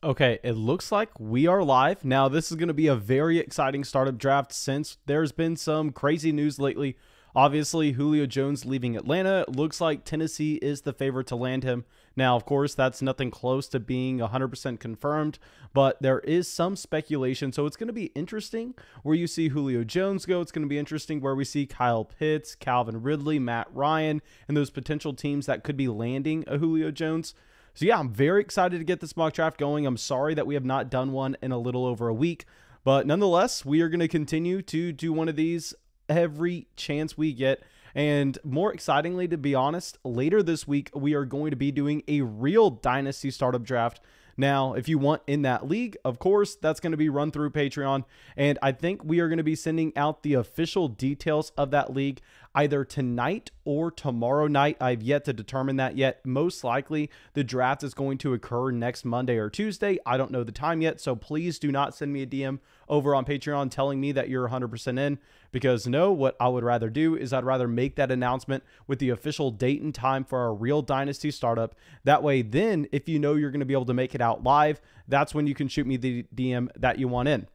Okay, it looks like we are live. Now, this is going to be a very exciting startup draft since there's been some crazy news lately. Obviously, Julio Jones leaving Atlanta. It looks like Tennessee is the favorite to land him. Now, of course, that's nothing close to being 100% confirmed, but there is some speculation. So it's going to be interesting where you see Julio Jones go. It's going to be interesting where we see Kyle Pitts, Calvin Ridley, Matt Ryan, and those potential teams that could be landing a Julio Jones. So yeah, I'm very excited to get this mock draft going. I'm sorry that we have not done one in a little over a week, but nonetheless, we are going to continue to do one of these every chance we get. And more excitingly, to be honest, later this week, we are going to be doing a real Dynasty startup draft. Now, if you want in that league, of course, that's going to be run through Patreon. And I think we are going to be sending out the official details of that league either tonight or tomorrow night. I've yet to determine that yet. Most likely, the draft is going to occur next Monday or Tuesday. I don't know the time yet, so please do not send me a DM over on Patreon telling me that you're 100% in, because no, what I would rather do is I'd rather make that announcement with the official date and time for our real Dynasty startup. That way, then, if you know you're going to be able to make it out live, that's when you can shoot me the DM that you want in.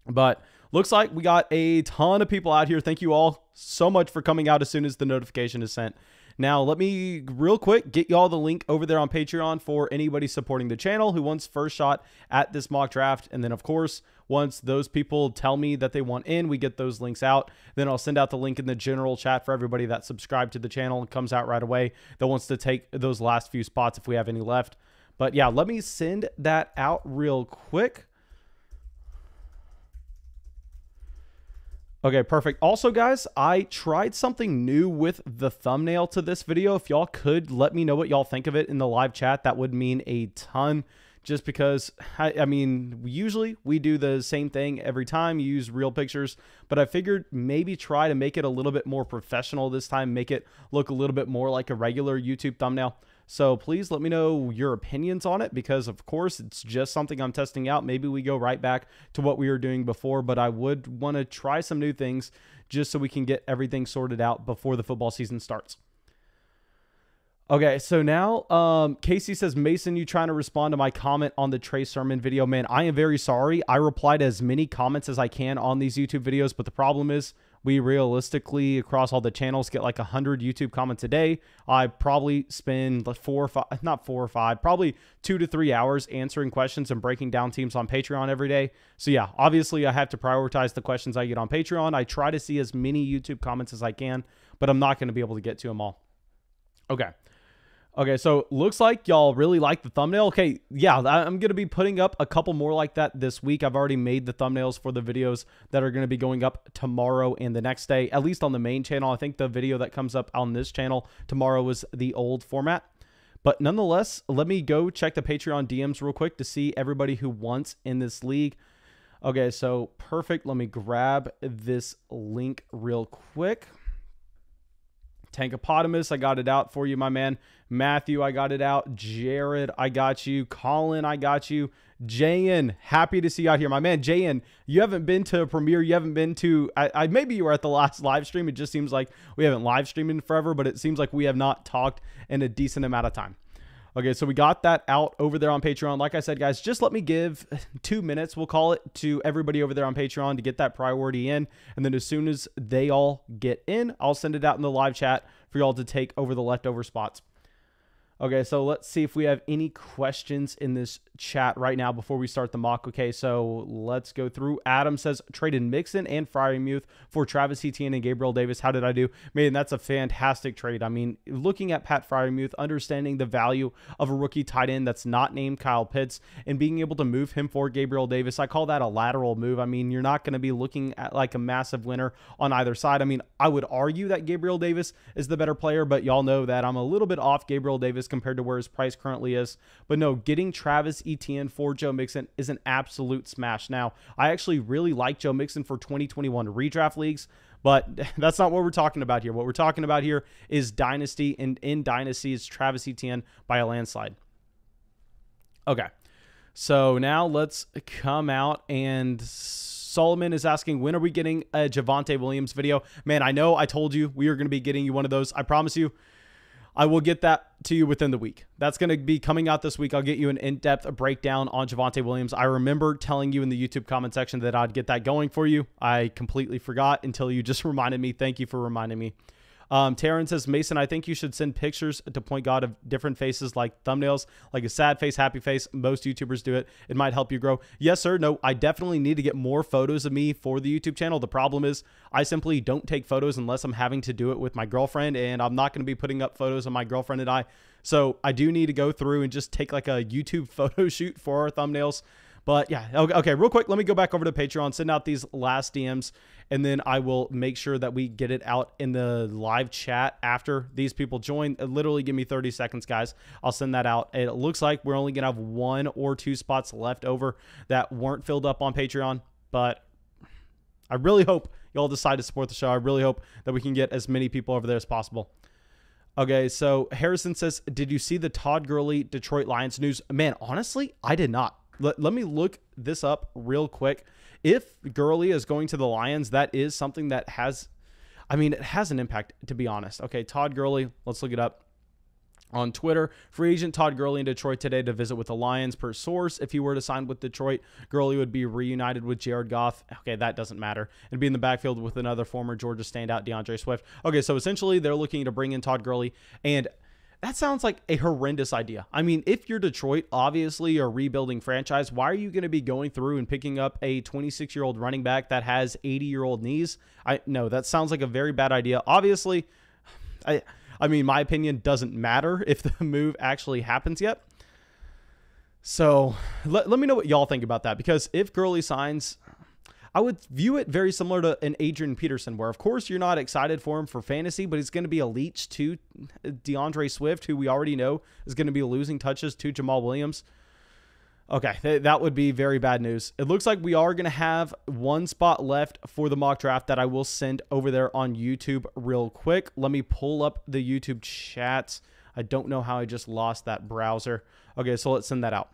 But looks like we got a ton of people out here. Thank you all so much for coming out as soon as the notification is sent. Now, let me real quick get y'all the link over there on Patreon for anybody supporting the channel who wants first shot at this mock draft. And then, of course, once those people tell me that they want in, we get those links out. Then I'll send out the link in the general chat for everybody that subscribed to the channel and comes out right away that wants to take those last few spots if we have any left. But yeah, let me send that out real quick. Okay, perfect. Also, guys, I tried something new with the thumbnail to this video. If y'all could let me know what y'all think of it in the live chat, that would mean a ton. Just because, I mean, usually we do the same thing every time, you use real pictures, but I figured maybe try to make it a little bit more professional this time, make it look a little bit more like a regular YouTube thumbnail. So please let me know your opinions on it, because of course it's just something I'm testing out. Maybe we go right back to what we were doing before, but I would want to try some new things just so we can get everything sorted out before the football season starts. Okay, so now Casey says, Mason, you trying to respond to my comment on the Trey Sermon video? Man, I am very sorry. I reply to as many comments as I can on these YouTube videos, but the problem is we realistically across all the channels get like 100 YouTube comments a day. I probably spend like probably 2 to 3 hours answering questions and breaking down teams on Patreon every day. So yeah, obviously I have to prioritize the questions I get on Patreon. I try to see as many YouTube comments as I can, but I'm not going to be able to get to them all. Okay, so looks like y'all really like the thumbnail. Okay, yeah, I'm going to be putting up a couple more like that this week. I've already made the thumbnails for the videos that are going to be going up tomorrow and the next day, at least on the main channel. I think the video that comes up on this channel tomorrow is the old format. But nonetheless, let me go check the Patreon DMs real quick to see everybody who wants in this league. Okay, so perfect. Let me grab this link real quick. Tankopotamus, I got it out for you, my man. Matthew, I got it out. Jared, I got you. Colin, I got you. Jayan, happy to see you out here. My man, Jayan, you haven't been to a premiere. You haven't been to, maybe you were at the last live stream. It just seems like we haven't live streamed in forever, but it seems like we have not talked in a decent amount of time. Okay, so we got that out over there on Patreon. Like I said, guys, just let me give 2 minutes, we'll call it, to everybody over there on Patreon to get that priority in. And then as soon as they all get in, I'll send it out in the live chat for y'all to take over the leftover spots. Okay, so let's see if we have any questions in this chat right now before we start the mock. Okay, so let's go through. Adam says, traded Mixon and Freiermuth for Travis Etienne and Gabriel Davis. How did I do? Man, that's a fantastic trade. I mean, looking at Pat Freiermuth, understanding the value of a rookie tight end that's not named Kyle Pitts, and being able to move him for Gabriel Davis, I call that a lateral move. I mean, you're not going to be looking at like a massive winner on either side. I mean, I would argue that Gabriel Davis is the better player, but y'all know that I'm a little bit off Gabriel Davis compared to where his price currently is. But no, getting Travis Etienne for Joe Mixon is an absolute smash. Now, I actually really like Joe Mixon for 2021 redraft leagues, but that's not what we're talking about here. What we're talking about here is Dynasty, and in Dynasty is Travis Etienne by a landslide. Okay, so now let's come out, and Solomon is asking, when are we getting a Javonte Williams video? Man, I know I told you we are going to be getting you one of those. I promise you. I will get that to you within the week. That's going to be coming out this week. I'll get you an in-depth breakdown on Javonte Williams. I remember telling you in the YouTube comment section that I'd get that going for you. I completely forgot until you just reminded me. Thank you for reminding me. Taryn says, Mason, I think you should send pictures to Point God of different faces like thumbnails, like a sad face, happy face. Most YouTubers do it. It might help you grow. Yes, sir. No, I definitely need to get more photos of me for the YouTube channel. The problem is I simply don't take photos unless I'm having to do it with my girlfriend, and I'm not going to be putting up photos of my girlfriend and I. So I do need to go through and just take like a YouTube photo shoot for our thumbnails. But yeah, okay, real quick, let me go back over to Patreon, send out these last DMs, and then I will make sure that we get it out in the live chat after these people join. Literally give me 30 seconds, guys. I'll send that out. It looks like we're only going to have 1 or 2 spots left over that weren't filled up on Patreon, but I really hope y'all decide to support the show. I really hope that we can get as many people over there as possible. Okay, so Harrison says, did you see the Todd Gurley Detroit Lions news? Man, honestly, I did not. Let me look this up real quick. If Gurley is going to the Lions, that is something that has, I mean, it has an impact, to be honest. Okay, Todd Gurley, let's look it up on Twitter. Free agent Todd Gurley in Detroit today to visit with the Lions. Per source, if he were to sign with Detroit, Gurley would be reunited with Jared Goff. Okay, that doesn't matter. And be in the backfield with another former Georgia standout, DeAndre Swift. Okay, so essentially they're looking to bring in Todd Gurley, and that sounds like a horrendous idea. I mean, if you're Detroit, obviously you're a rebuilding franchise. Why are you going to be going through and picking up a 26-year-old running back that has 80-year-old knees? No, that sounds like a very bad idea. Obviously, I mean, my opinion doesn't matter if the move actually happens yet. So let me know what y'all think about that, because if Gurley signs, I would view it very similar to an Adrian Peterson, where, of course, you're not excited for him for fantasy, but he's going to be a leech to DeAndre Swift, who we already know is going to be losing touches to Jamal Williams. Okay, that would be very bad news. It looks like we are going to have 1 spot left for the mock draft that I will send over there on YouTube real quick. Let me pull up the YouTube chats. I don't know how I just lost that browser. Okay, so let's send that out.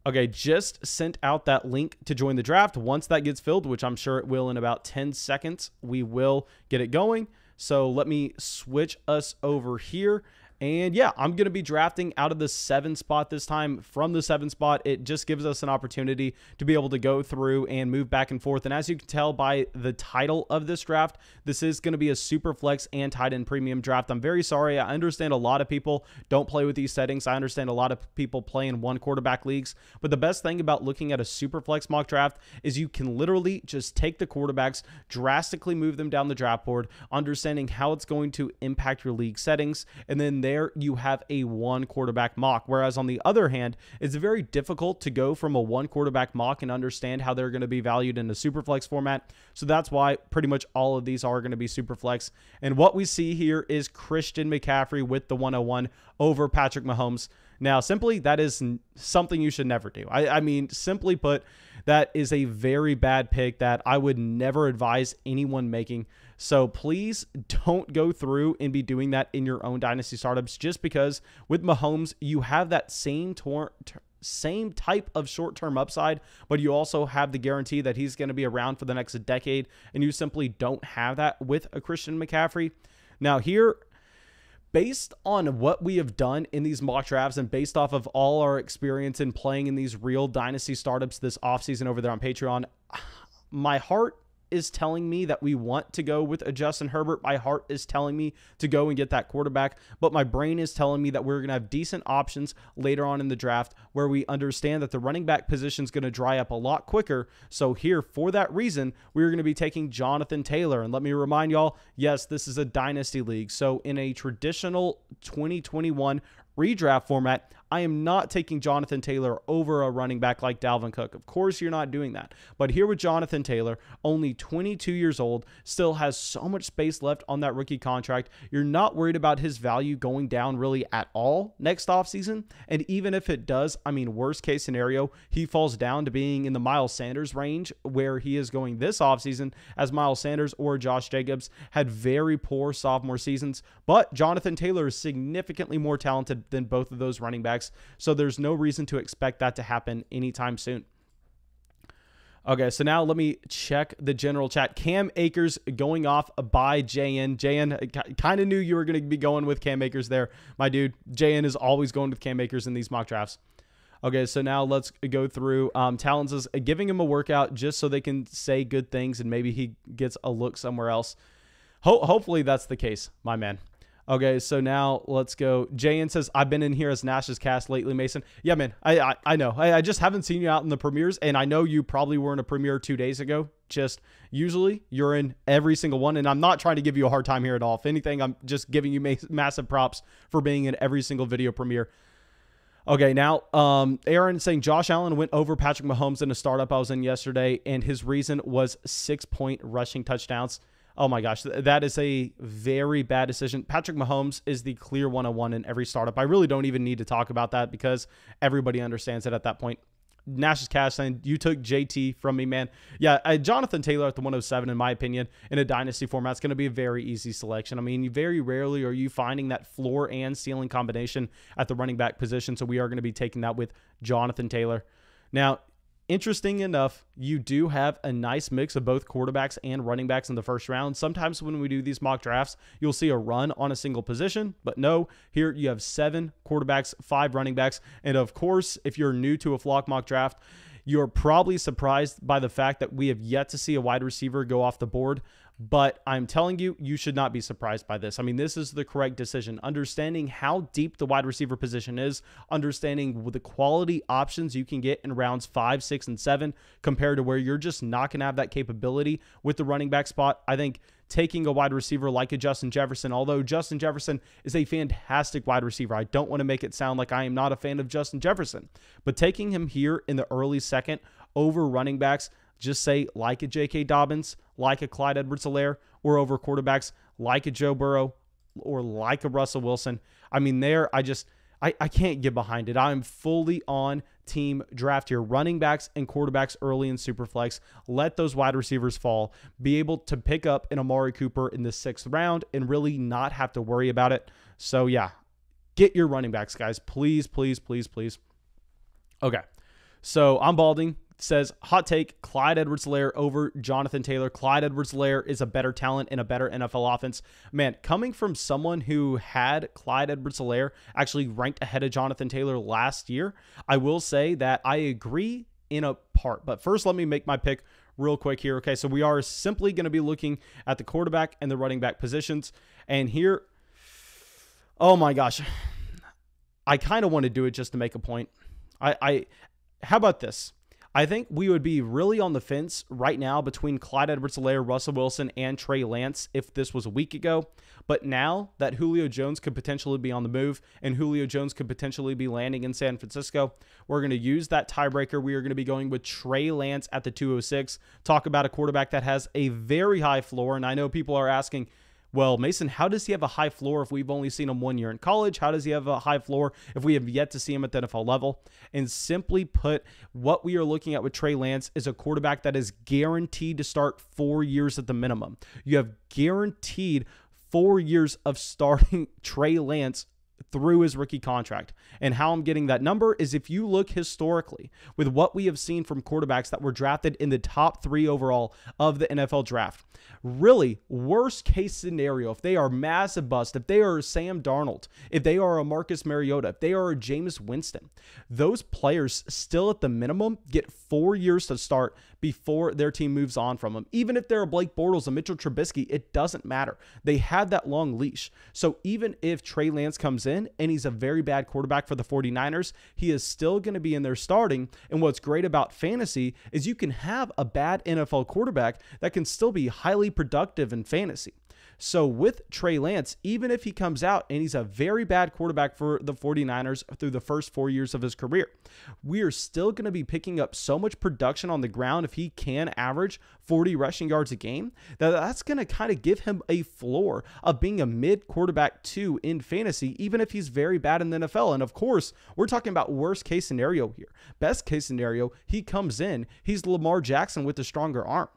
Okay, just sent out that link to join the draft. Once that gets filled, which I'm sure it will in about 10 seconds, we will get it going. So let me switch us over here. And yeah, I'm going to be drafting out of the 7 spot this time. From the 7 spot, it just gives us an opportunity to be able to go through and move back and forth. And as you can tell by the title of this draft, this is going to be a super flex and tight end premium draft. I'm very sorry. I understand a lot of people don't play with these settings. I understand a lot of people play in 1 quarterback leagues. But the best thing about looking at a super flex mock draft is you can literally just take the quarterbacks, drastically move them down the draft board, understanding how it's going to impact your league settings, and then there you have a 1 quarterback mock. Whereas on the other hand, it's very difficult to go from a 1 quarterback mock and understand how they're going to be valued in a super flex format. So that's why pretty much all of these are going to be super flex. And what we see here is Christian McCaffrey with the 101 over Patrick Mahomes. Now, simply, that is something you should never do. I mean, simply put, that is a very bad pick that I would never advise anyone making. So please don't go through and be doing that in your own dynasty startups, just because with Mahomes, you have that same type of short-term upside, but you also have the guarantee that he's going to be around for the next decade, and you simply don't have that with a Christian McCaffrey. Now here, based on what we have done in these mock drafts and based off of all our experience in playing in these real dynasty startups this offseason over there on Patreon, my heart is telling me that we want to go with a Justin Herbert. My heart is telling me to go and get that quarterback, but my brain is telling me that we're going to have decent options later on in the draft where we understand that the running back position is going to dry up a lot quicker. So here, for that reason, we're going to be taking Jonathan Taylor. And let me remind y'all, yes, this is a dynasty league. So in a traditional 2021 redraft format, I am not taking Jonathan Taylor over a running back like Dalvin Cook. Of course, you're not doing that. But here with Jonathan Taylor, only 22 years old, still has so much space left on that rookie contract. You're not worried about his value going down really at all next offseason. And even if it does, I mean, worst case scenario, he falls down to being in the Miles Sanders range where he is going this offseason, as Miles Sanders or Josh Jacobs had very poor sophomore seasons. But Jonathan Taylor is significantly more talented than both of those running backs. So there's no reason to expect that to happen anytime soon. Okay, so now let me check the general chat. Cam Akers going off by JN. JN, kind of knew you were going to be going with Cam Akers there, my dude. JN is always going with Cam Akers in these mock drafts. Okay, so now let's go through. Talons is giving him a workout just so they can say good things and maybe he gets a look somewhere else. Hopefully that's the case, my man. Okay, so now let's go. JN says, I've been in here as Nash's cast lately, Mason. Yeah, man, I know. I just haven't seen you out in the premieres, and I know you probably were in a premiere 2 days ago. Just usually you're in every single one, and I'm not trying to give you a hard time here at all. If anything, I'm just giving you massive props for being in every single video premiere. Okay, now Aaron saying Josh Allen went over Patrick Mahomes in a startup I was in yesterday, and his reason was 6-point rushing touchdowns. Oh my gosh, that is a very bad decision. Patrick Mahomes is the clear 101 in every startup. I really don't even need to talk about that because everybody understands it at that point. Nash's cash saying, you took JT from me, man. Yeah, Jonathan Taylor at the 107, in my opinion, in a dynasty format, is going to be a very easy selection. I mean, very rarely are you finding that floor and ceiling combination at the running back position, so we are going to be taking that with Jonathan Taylor. Now, interesting enough, you do have a nice mix of both quarterbacks and running backs in the first round. Sometimes when we do these mock drafts, you'll see a run on a single position, but no, here you have 7 quarterbacks, 5 running backs. And of course, if you're new to a flock mock draft, you're probably surprised by the fact that we have yet to see a wide receiver go off the board. But I'm telling you, you should not be surprised by this. I mean, this is the correct decision. Understanding how deep the wide receiver position is, understanding the quality options you can get in rounds 5, 6, and 7 compared to where you're just not going to have that capability with the running back spot. I think taking a wide receiver like a Justin Jefferson, although Justin Jefferson is a fantastic wide receiver. I don't want to make it sound like I am not a fan of Justin Jefferson, but taking him here in the early second over running backs, just say like a J.K. Dobbins, like a Clyde Edwards-Helaire, or over quarterbacks like a Joe Burrow or like a Russell Wilson. I mean, there, I can't get behind it. I'm fully on team draft here. Running backs and quarterbacks early in Superflex. Let those wide receivers fall. Be able to pick up an Amari Cooper in the 6th round and really not have to worry about it. So, yeah, get your running backs, guys. Please, please, please, please. Okay, so I'm balding. Says, hot take, Clyde Edwards-Helaire over Jonathan Taylor. Clyde Edwards-Helaire is a better talent and a better NFL offense. Man, coming from someone who had Clyde Edwards-Helaire actually ranked ahead of Jonathan Taylor last year, I will say that I agree in a part. But first, let me make my pick real quick here. Okay, so we are simply going to be looking at the quarterback and the running back positions. And here, oh my gosh, I kind of want to do it just to make a point. How about this? I think we would be really on the fence right now between Clyde Edwards-Helaire, Russell Wilson, and Trey Lance if this was a week ago. But now that Julio Jones could potentially be on the move and Julio Jones could potentially be landing in San Francisco, we're going to use that tiebreaker. We are going to be going with Trey Lance at the 206. Talk about a quarterback that has a very high floor. And I know people are asking, well, Mason, how does he have a high floor if we've only seen him 1 year in college? How does he have a high floor if we have yet to see him at the NFL level? And simply put, what we are looking at with Trey Lance is a quarterback that is guaranteed to start 4 years at the minimum. You have guaranteed 4 years of starting Trey Lance through his rookie contract. And how I'm getting that number is if you look historically with what we have seen from quarterbacks that were drafted in the top 3 overall of the NFL draft, really worst case scenario, if they are massive bust, if they are Sam Darnold, if they are a Marcus Mariota, if they are a Jameis Winston, those players still at the minimum get 4 years to start before their team moves on from them. Even if they're a Blake Bortles, a Mitchell Trubisky, it doesn't matter. They have that long leash. So even if Trey Lance comes in and he's a very bad quarterback for the 49ers, he is still going to be in there starting. And what's great about fantasy is you can have a bad NFL quarterback that can still be highly productive in fantasy. So with Trey Lance, even if he comes out and he's a very bad quarterback for the 49ers through the first 4 years of his career, we are still going to be picking up so much production on the ground if he can average 40 rushing yards a game, that's going to kind of give him a floor of being a mid quarterback too in fantasy, even if he's very bad in the NFL. And of course, we're talking about worst case scenario here. Best case scenario, he comes in, he's Lamar Jackson with a stronger arm.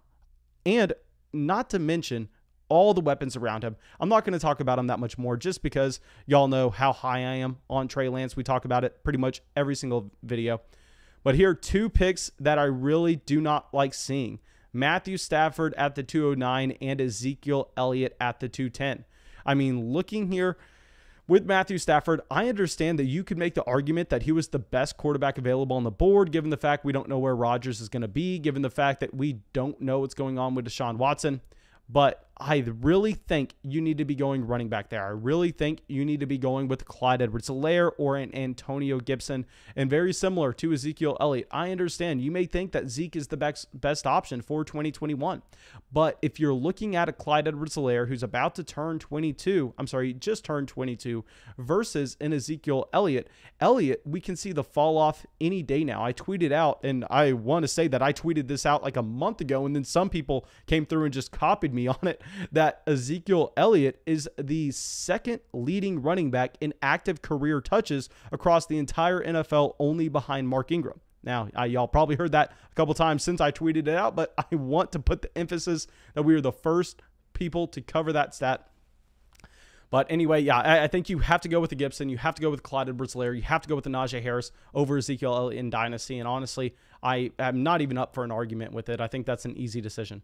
And not to mention all the weapons around him. I'm not going to talk about him that much more just because y'all know how high I am on Trey Lance. We talk about it pretty much every single video. But here are two picks that I really do not like seeing. Matthew Stafford at the 209 and Ezekiel Elliott at the 210. I mean, looking here with Matthew Stafford, I understand that you could make the argument that he was the best quarterback available on the board, given the fact we don't know where Rodgers is going to be, given the fact that we don't know what's going on with Deshaun Watson. But I really think you need to be going running back there. I really think you need to be going with Clyde Edwards-Helaire or an Antonio Gibson, and very similar to Ezekiel Elliott. I understand you may think that Zeke is the best option for 2021, but if you're looking at a Clyde Edwards-Helaire who's about to turn 22, just turned 22, versus an Ezekiel Elliott, we can see the fall off any day now. I tweeted out, and I want to say that I tweeted this out like a month ago, and then some people came through and just copied me on it, that Ezekiel Elliott is the second leading running back in active career touches across the entire NFL, only behind Mark Ingram. Now, y'all probably heard that a couple times since I tweeted it out, but I want to put the emphasis that we are the first people to cover that stat. But anyway, yeah, I think you have to go with the Gibson. You have to go with Clyde Edwards-Helaire. You have to go with the Najee Harris over Ezekiel Elliott in Dynasty. And honestly, I am not even up for an argument with it. I think that's an easy decision.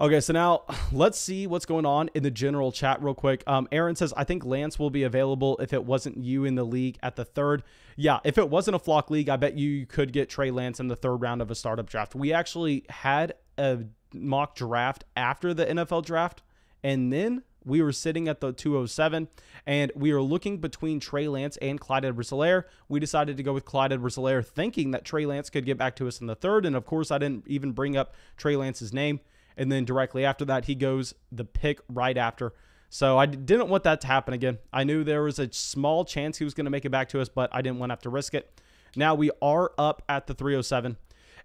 Okay, so now let's see what's going on in the general chat real quick. Aaron says, I think Lance will be available if it wasn't you in the league at the third. Yeah, if it wasn't a flock league, I bet you could get Trey Lance in the third round of a startup draft. We actually had a mock draft after the NFL draft, and then we were sitting at the 207, and we were looking between Trey Lance and Clyde Edwards-Helaire. We decided to go with Clyde Edwards-Helaire, thinking that Trey Lance could get back to us in the third, and of course, I didn't even bring up Trey Lance's name. And then directly after that, he goes the pick right after. So I didn't want that to happen again. I knew there was a small chance he was going to make it back to us, but I didn't want to have to risk it. Now we are up at the 307.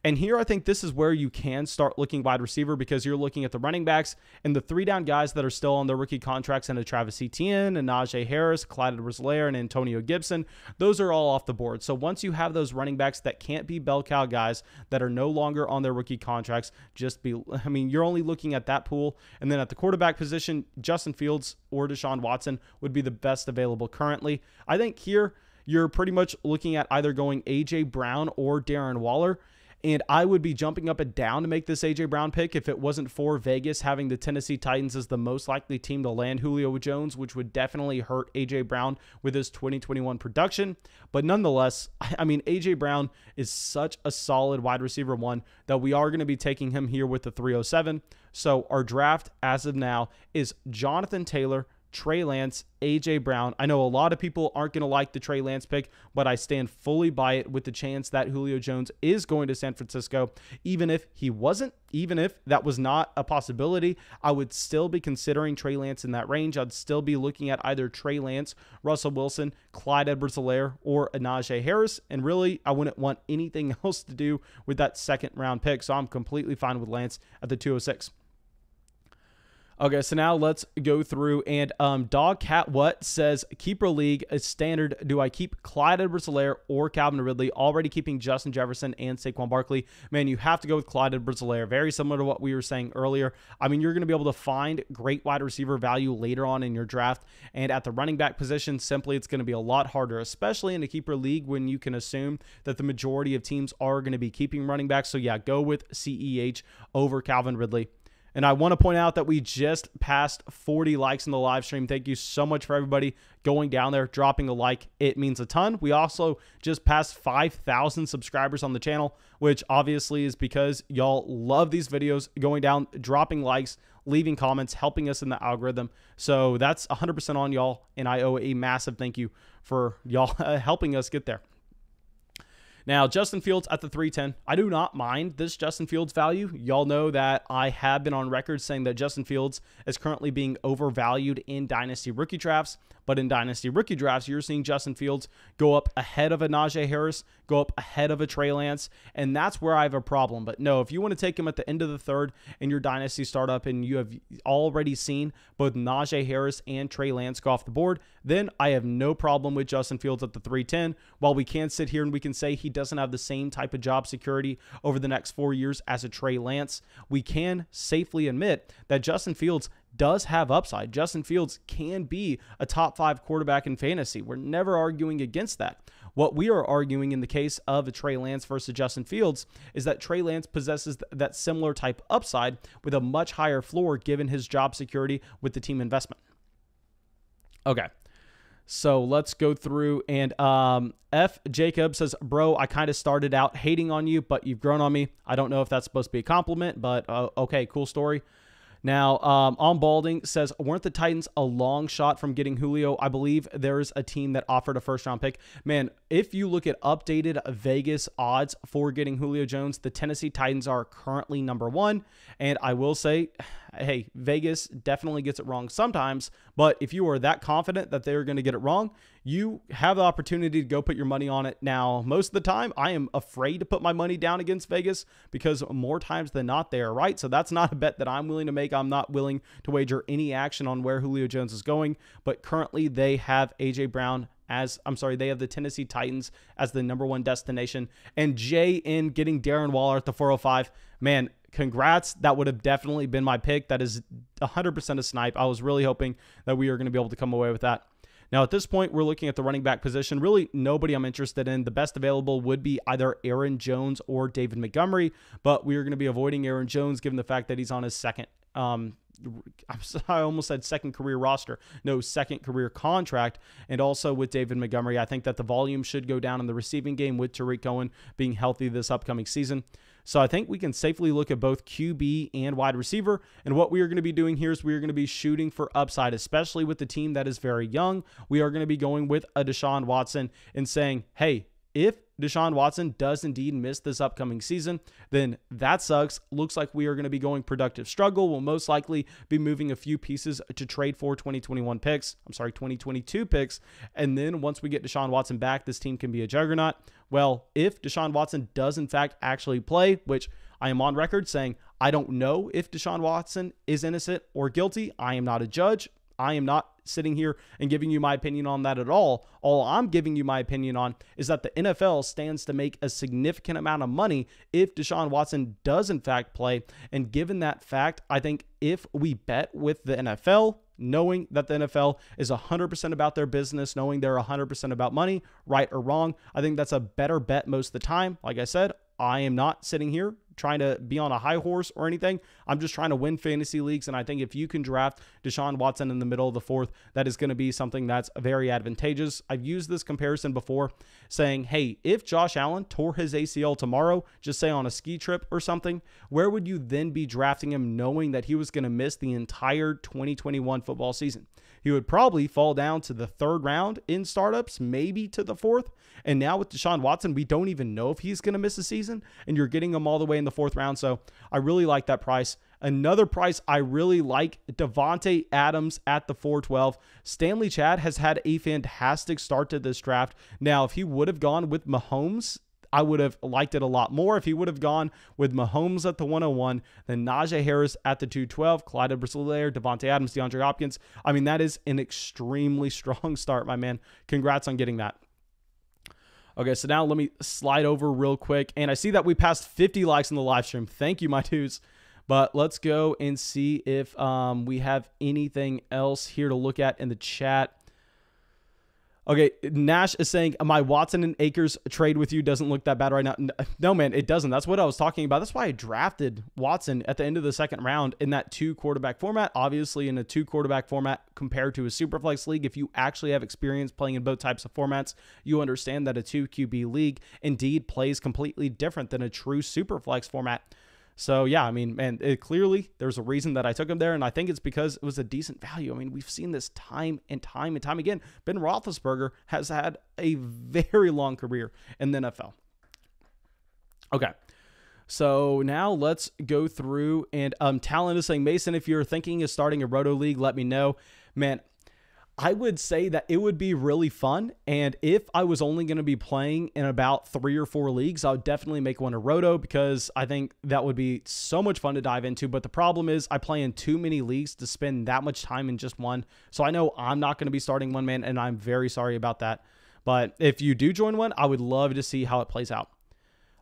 And here I think this is where you can start looking wide receiver, because you're looking at the running backs and the three down guys that are still on their rookie contracts, and a Travis Etienne, and Najee Harris, Clyde Edwards-Helaire, and Antonio Gibson. Those are all off the board. So once you have those running backs that can't be bell cow guys that are no longer on their rookie contracts, you're only looking at that pool. And then at the quarterback position, Justin Fields or Deshaun Watson would be the best available currently. I think here you're pretty much looking at either going A.J. Brown or Darren Waller. And I would be jumping up and down to make this A.J. Brown pick if it wasn't for Vegas having the Tennessee Titans as the most likely team to land Julio Jones, which would definitely hurt A.J. Brown with his 2021 production. But nonetheless, A.J. Brown is such a solid wide receiver one that we are going to be taking him here with the 307. So our draft as of now is Jonathan Taylor, Trey Lance, A.J. Brown. I know a lot of people aren't going to like the Trey Lance pick, but I stand fully by it with the chance that Julio Jones is going to San Francisco. Even if he wasn't, even if that was not a possibility, I would still be considering Trey Lance in that range. I'd still be looking at either Trey Lance, Russell Wilson, Clyde Edwards-Helaire, or Najee Harris. And really, I wouldn't want anything else to do with that second round pick. So I'm completely fine with Lance at the 206. Okay, so now let's go through, and Dog Cat What says, keeper league is standard. Do I keep Clyde Edwards-Helaire or Calvin Ridley? Already keeping Justin Jefferson and Saquon Barkley. Man, you have to go with Clyde Edwards-Helaire. Very similar to what we were saying earlier. You're going to be able to find great wide receiver value later on in your draft, and at the running back position, simply it's going to be a lot harder, especially in a keeper league when you can assume that the majority of teams are going to be keeping running backs. So yeah, go with CEH over Calvin Ridley. And I want to point out that we just passed 40 likes in the live stream. Thank you so much for everybody going down there, dropping a like. It means a ton. We also just passed 5,000 subscribers on the channel, which obviously is because y'all love these videos, going down, dropping likes, leaving comments, helping us in the algorithm. So that's 100% on y'all, and I owe a massive thank you for y'all helping us get there. Now, Justin Fields at the 310. I do not mind this Justin Fields value. Y'all know that I have been on record saying that Justin Fields is currently being overvalued in Dynasty rookie drafts. But in Dynasty rookie drafts, you're seeing Justin Fields go up ahead of a Najee Harris, go up ahead of a Trey Lance, and that's where I have a problem. But no, if you want to take him at the end of the third in your Dynasty startup and you have already seen both Najee Harris and Trey Lance go off the board, then I have no problem with Justin Fields at the 310. While we can sit here and we can say he doesn't have the same type of job security over the next 4 years as a Trey Lance, we can safely admit that Justin Fields does have upside. Justin Fields can be a top 5 quarterback in fantasy. We're never arguing against that. What we are arguing in the case of a Trey Lance versus Justin Fields is that Trey Lance possesses that similar type upside with a much higher floor given his job security with the team investment. Okay. So let's go through, and F. Jacob says, bro, I kind of started out hating on you, but you've grown on me. I don't know if that's supposed to be a compliment, but okay, cool story. Now, On Balding says, weren't the Titans a long shot from getting Julio? I believe there's a team that offered a first-round pick. Man, if you look at updated Vegas odds for getting Julio Jones, the Tennessee Titans are currently number 1. And I will say, hey, Vegas definitely gets it wrong sometimes. But if you are that confident that they're going to get it wrong, you have the opportunity to go put your money on it. Now, most of the time, I am afraid to put my money down against Vegas because more times than not, they are right. So that's not a bet that I'm willing to make. I'm not willing to wager any action on where Julio Jones is going. But currently, they have A.J. Brown they have the Tennessee Titans as the number 1 destination. And Jay in getting Darren Waller at the 405. Man, congrats. That would have definitely been my pick. That is 100% a snipe. I was really hoping that we were going to be able to come away with that. Now, at this point, we're looking at the running back position. Really, nobody I'm interested in. The best available would be either Aaron Jones or David Montgomery, but we are going to be avoiding Aaron Jones given the fact that he's on his second I almost said second career roster. No, second career contract. And also with David Montgomery, I think that the volume should go down in the receiving game with Tariq Cohen being healthy this upcoming season. So I think we can safely look at both QB and wide receiver. And what we are going to be doing here is we are going to be shooting for upside, especially with the team that is very young. We are going to be going with a Deshaun Watson and saying, hey, if Deshaun Watson does indeed miss this upcoming season, then that sucks. Looks like we are going to be going productive struggle. We'll most likely be moving a few pieces to trade for 2022 picks. And then once we get Deshaun Watson back, this team can be a juggernaut. Well, if Deshaun Watson does in fact actually play, which I am on record saying I don't know if Deshaun Watson is innocent or guilty. I am not a judge. I am not sitting here and giving you my opinion on that at all. All I'm giving you my opinion on is that the NFL stands to make a significant amount of money if Deshaun Watson does in fact play. And given that fact, I think if we bet with the NFL, knowing that the NFL is 100% about their business, knowing they're 100% about money, right or wrong, I think that's a better bet most of the time. Like I said, I am not sitting here trying to be on a high horse or anything. I'm just trying to win fantasy leagues. And I think if you can draft Deshaun Watson in the middle of the 4th, that is going to be something that's very advantageous. I've used this comparison before saying, hey, if Josh Allen tore his ACL tomorrow, just say on a ski trip or something, where would you then be drafting him knowing that he was going to miss the entire 2021 football season? He would probably fall down to the 3rd round in startups, maybe to the 4th. And now with Deshaun Watson, we don't even know if he's going to miss a season, and you're getting him all the way in the 4th round. So I really like that price. Another price I really like, Devontae Adams at the 412. Stanley Chad has had a fantastic start to this draft. Now, if he would have gone with Mahomes, I would have liked it a lot more. If he would have gone with Mahomes at the 101, then Najee Harris at the 212, Clyde Edwards-Helaire, Devontae Adams, DeAndre Hopkins. I mean, that is an extremely strong start, my man. Congrats on getting that. Okay, so now let me slide over real quick. And I see that we passed 50 likes in the live stream. Thank you, my dudes. But let's go and see if we have anything else here to look at in the chat. Okay, Nash is saying, my Watson and Akers trade with you doesn't look that bad right now. No, man, it doesn't. That's what I was talking about. That's why I drafted Watson at the end of the 2nd round in that 2-quarterback format. Obviously, in a 2-quarterback format compared to a Superflex league, if you actually have experience playing in both types of formats, you understand that a 2-QB league indeed plays completely different than a true Superflex format. So, yeah, I mean, man, clearly there's a reason that I took him there, and I think it's because it was a decent value. I mean, we've seen this time and time and time again. Ben Roethlisberger has had a very long career in the NFL. Okay, so now let's go through, and Talon is saying, Mason, if you're thinking of starting a Roto League, let me know. Man, I would say that it would be really fun, and if I was only going to be playing in about 3 or 4 leagues, I would definitely make one a Roto because I think that would be so much fun to dive into. But the problem is I play in too many leagues to spend that much time in just one. So I know I'm not going to be starting one, man, and I'm very sorry about that. But if you do join one, I would love to see how it plays out.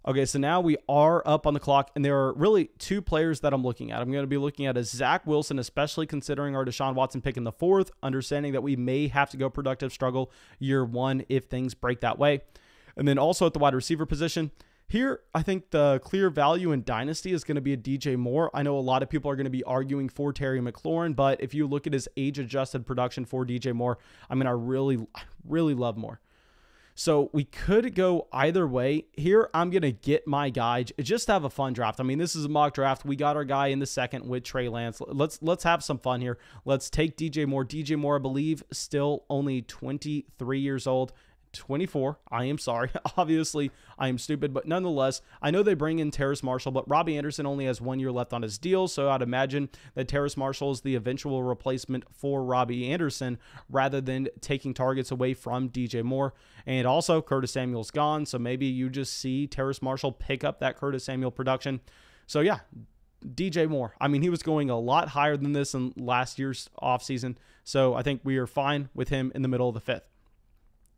Okay, so now we are up on the clock, and there are really two players that I'm looking at. I'm going to be looking at a Zach Wilson, especially considering our Deshaun Watson pick in the 4th, understanding that we may have to go productive struggle year 1 if things break that way. And then also at the wide receiver position, here, I think the clear value in Dynasty is going to be a DJ Moore. I know a lot of people are going to be arguing for Terry McLaurin, but if you look at his age-adjusted production for DJ Moore, I mean, I really love Moore. So we could go either way. Here, I'm going to get my guy. Just have a fun draft. I mean, this is a mock draft. We got our guy in the 2nd with Trey Lance. Let's have some fun here. Let's take DJ Moore. DJ Moore, I believe, still only 23 years old. 24. I am sorry. Obviously, I am stupid, but nonetheless, I know they bring in Terrace Marshall, but Robbie Anderson only has 1 year left on his deal, so I'd imagine that Terrace Marshall is the eventual replacement for Robbie Anderson rather than taking targets away from DJ Moore. And also, Curtis Samuel's gone, so maybe you just see Terrace Marshall pick up that Curtis Samuel production. So yeah, DJ Moore. I mean, he was going a lot higher than this in last year's offseason, so I think we are fine with him in the middle of the 5th.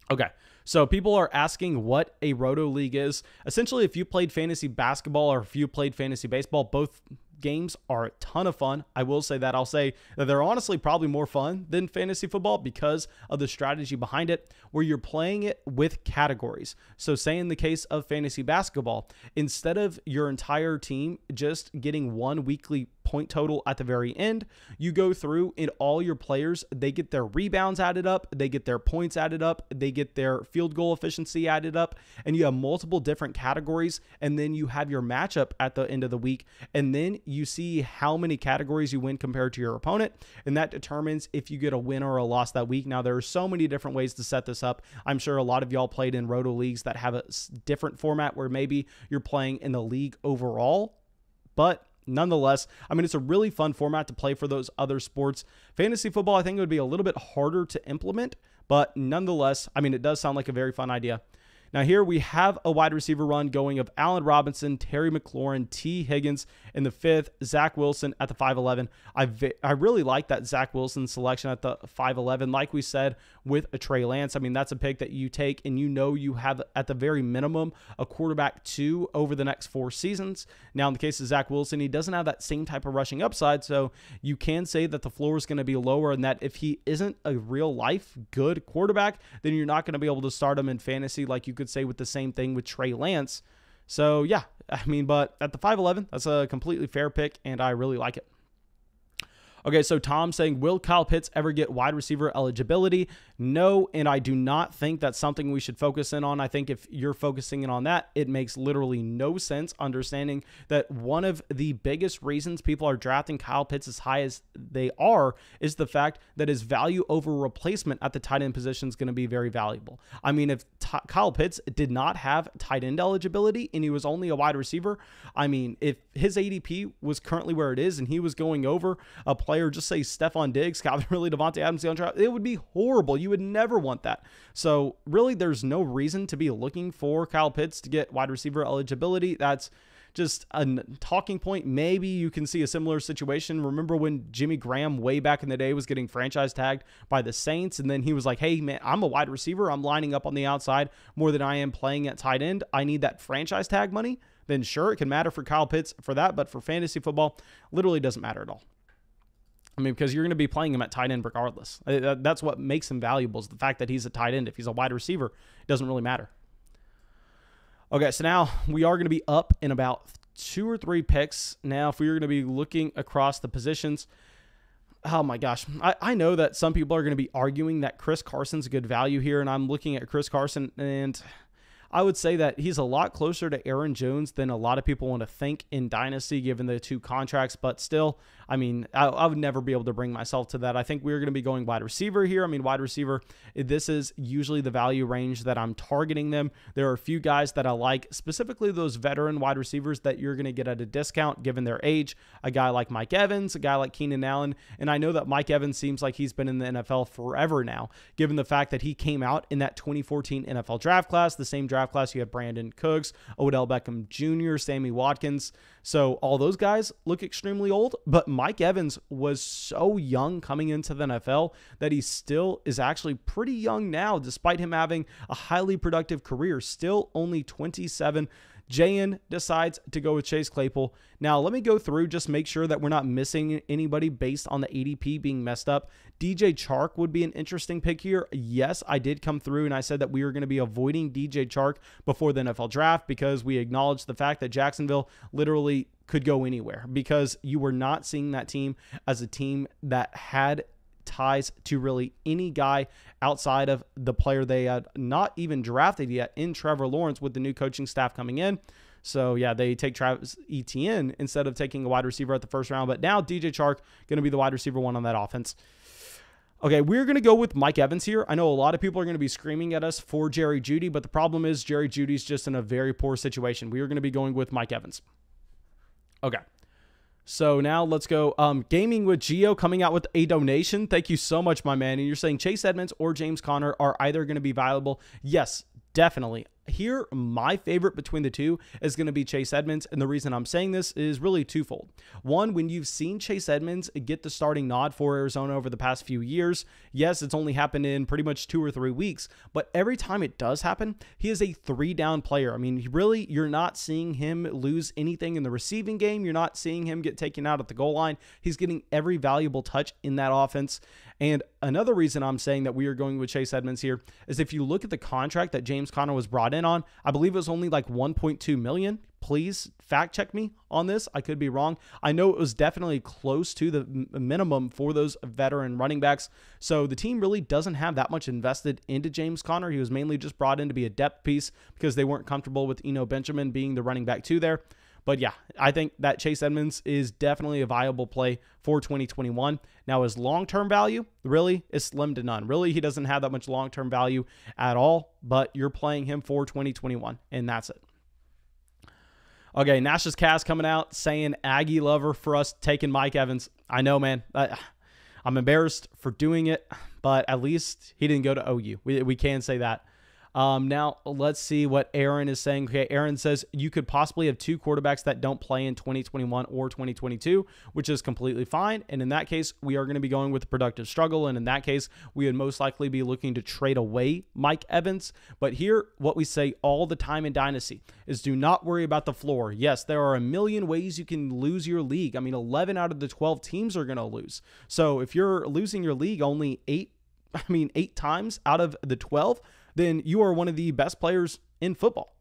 Okay, so people are asking what a Roto League is. Essentially, if you played fantasy basketball or if you played fantasy baseball, both games are a ton of fun. I will say that. I'll say that they're honestly probably more fun than fantasy football because of the strategy behind it, where you're playing it with categories. So say in the case of fantasy basketball, instead of your entire team just getting one weekly point total at the very end, you go through and all your players, they get their rebounds added up, they get their points added up, they get their field goal efficiency added up, and you have multiple different categories, and then you have your matchup at the end of the week, and then you see how many categories you win compared to your opponent, and that determines if you get a win or a loss that week. Now, there are so many different ways to set this up. I'm sure a lot of y'all played in Roto Leagues that have a different format where maybe you're playing in the league overall, but nonetheless, I mean, it's a really fun format to play for those other sports. Fantasy football, I think it would be a little bit harder to implement, but nonetheless, I mean, it does sound like a very fun idea. Now here we have a wide receiver run going of Allen Robinson, Terry McLaurin, T. Higgins in the 5th, Zach Wilson at the 5'11". I really like that Zach Wilson selection at the 5'11". Like we said with a Trey Lance, I mean, that's a pick that you take and you know you have at the very minimum a quarterback 2 over the next 4 seasons. Now in the case of Zach Wilson, he doesn't have that same type of rushing upside, so you can say that the floor is going to be lower and that if he isn't a real life good quarterback, then you're not going to be able to start him in fantasy like you could say with the same thing with Trey Lance. So yeah, I mean, but at the 5'11", that's a completely fair pick, and I really like it. Okay, so Tom saying, will Kyle Pitts ever get wide receiver eligibility? No, and I do not think that's something we should focus in on. I think if you're focusing in on that, it makes literally no sense, understanding that one of the biggest reasons people are drafting Kyle Pitts as high as they are is the fact that his value over replacement at the tight end position is going to be very valuable. I mean, if Kyle Pitts did not have tight end eligibility and he was only a wide receiver, I mean, if his ADP was currently where it is and he was going over a player, just say Stephon Diggs, Calvin Ridley, Devontae Adams, it would be horrible. You would never want that. So really, there's no reason to be looking for Kyle Pitts to get wide receiver eligibility. That's just a talking point. Maybe you can see a similar situation. Remember when Jimmy Graham way back in the day was getting franchise tagged by the Saints, and then he was like, hey man, I'm a wide receiver. I'm lining up on the outside more than I am playing at tight end. I need that franchise tag money. Then sure, it can matter for Kyle Pitts for that, but for fantasy football, literally doesn't matter at all. I mean, because you're going to be playing him at tight end regardless. That's what makes him valuable, is the fact that he's a tight end. If he's a wide receiver, it doesn't really matter. Okay, so now we are going to be up in about 2 or 3 picks. Now, if we were going to be looking across the positions, oh my gosh, I know that some people are going to be arguing that Chris Carson's a good value here, and I'm looking at Chris Carson, and I would say that he's a lot closer to Aaron Jones than a lot of people want to think in Dynasty, given the 2 contracts. But still, I mean, I would never be able to bring myself to that. I think we're going to be going wide receiver here. I mean, wide receiver, this is usually the value range that I'm targeting them. There are a few guys that I like, specifically those veteran wide receivers that you're going to get at a discount given their age. A guy like Mike Evans, a guy like Keenan Allen. And I know that Mike Evans seems like he's been in the NFL forever now, given the fact that he came out in that 2014 NFL draft class, the same draft class you have Brandon Cooks, Odell Beckham Jr., Sammy Watkins. So all those guys look extremely old, but Mike Evans was so young coming into the NFL that he still is actually pretty young now, despite him having a highly productive career, still only 27. Jayen decides to go with Chase Claypool. Now, let me go through, just make sure that we're not missing anybody based on the ADP being messed up. DJ Chark would be an interesting pick here. Yes, I did come through and I said that we were going to be avoiding DJ Chark before the NFL draft because we acknowledged the fact that Jacksonville literally could go anywhere, because you were not seeing that team as a team that had ties to really any guy outside of the player they had not even drafted yet in Trevor Lawrence with the new coaching staff coming in. So yeah, they take Travis Etienne instead of taking a wide receiver at the first round. But now DJ Chark going to be the wide receiver one on that offense. Okay, we're going to go with Mike Evans here. I know a lot of people are going to be screaming at us for Jerry Jeudy, but the problem is Jerry Jeudy's just in a very poor situation. We are going to be going with Mike Evans. Okay. So now let's go. Gaming with Geo coming out with a donation. Thank you so much, my man. And you're saying Chase Edmonds or James Conner are either going to be viable. Yes, definitely. Here, my favorite between the two is going to be Chase Edmonds. And the reason I'm saying this is really twofold. One, when you've seen Chase Edmonds get the starting nod for Arizona over the past few years, yes, it's only happened in pretty much 2 or 3 weeks, but every time it does happen, he is a 3-down player. I mean, really, you're not seeing him lose anything in the receiving game. You're not seeing him get taken out at the goal line. He's getting every valuable touch in that offense. And another reason I'm saying that we are going with Chase Edmonds here is if you look at the contract that James Conner was brought in on, I believe it was only like $1.2 million. Please fact check me on this. I could be wrong. I know it was definitely close to the minimum for those veteran running backs. So the team really doesn't have that much invested into James Conner. He was mainly just brought in to be a depth piece because they weren't comfortable with Eno Benjamin being the running back 2 there. But yeah, I think that Chase Edmonds is definitely a viable play for 2021. Now, his long-term value really is slim to none. Really, he doesn't have that much long-term value at all, but you're playing him for 2021, and that's it. Okay, Nash's Cast coming out saying Aggie lover for us taking Mike Evans. I know, man. I'm embarrassed for doing it, but at least he didn't go to OU. We can say that. Now, let's see what Aaron is saying. Okay, Aaron says you could possibly have 2 quarterbacks that don't play in 2021 or 2022, which is completely fine. And in that case, we are going to be going with a productive struggle. And in that case, we would most likely be looking to trade away Mike Evans. But here, what we say all the time in Dynasty is do not worry about the floor. Yes, there are a million ways you can lose your league. I mean, 11 out of the 12 teams are going to lose. So if you're losing your league only 8 times out of the 12, then you are one of the best players in football.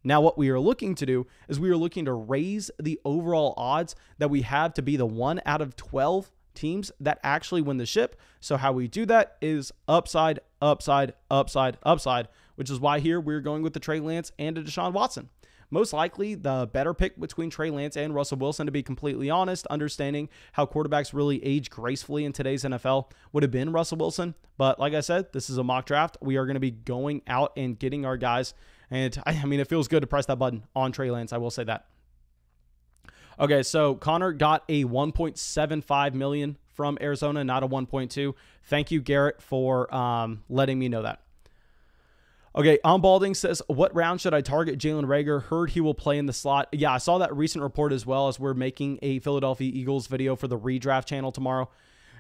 Now, what we are looking to do is we are looking to raise the overall odds that we have to be the 1 out of 12 teams that actually win the ship. So how we do that is upside, upside, upside, upside, which is why here we're going with the Trey Lance and a Deshaun Watson. Most likely the better pick between Trey Lance and Russell Wilson, to be completely honest, understanding how quarterbacks really age gracefully in today's NFL, would have been Russell Wilson. But like I said, this is a mock draft. We are going to be going out and getting our guys. And I mean, it feels good to press that button on Trey Lance. I will say that. Okay, so Connor got a $1.75 million from Arizona, not a 1.2. Thank you, Garrett, for letting me know that. Okay, Balding says, what round should I target Jalen Reagor? Heard he will play in the slot. Yeah, I saw that recent report as well, as we're making a Philadelphia Eagles video for the redraft channel tomorrow.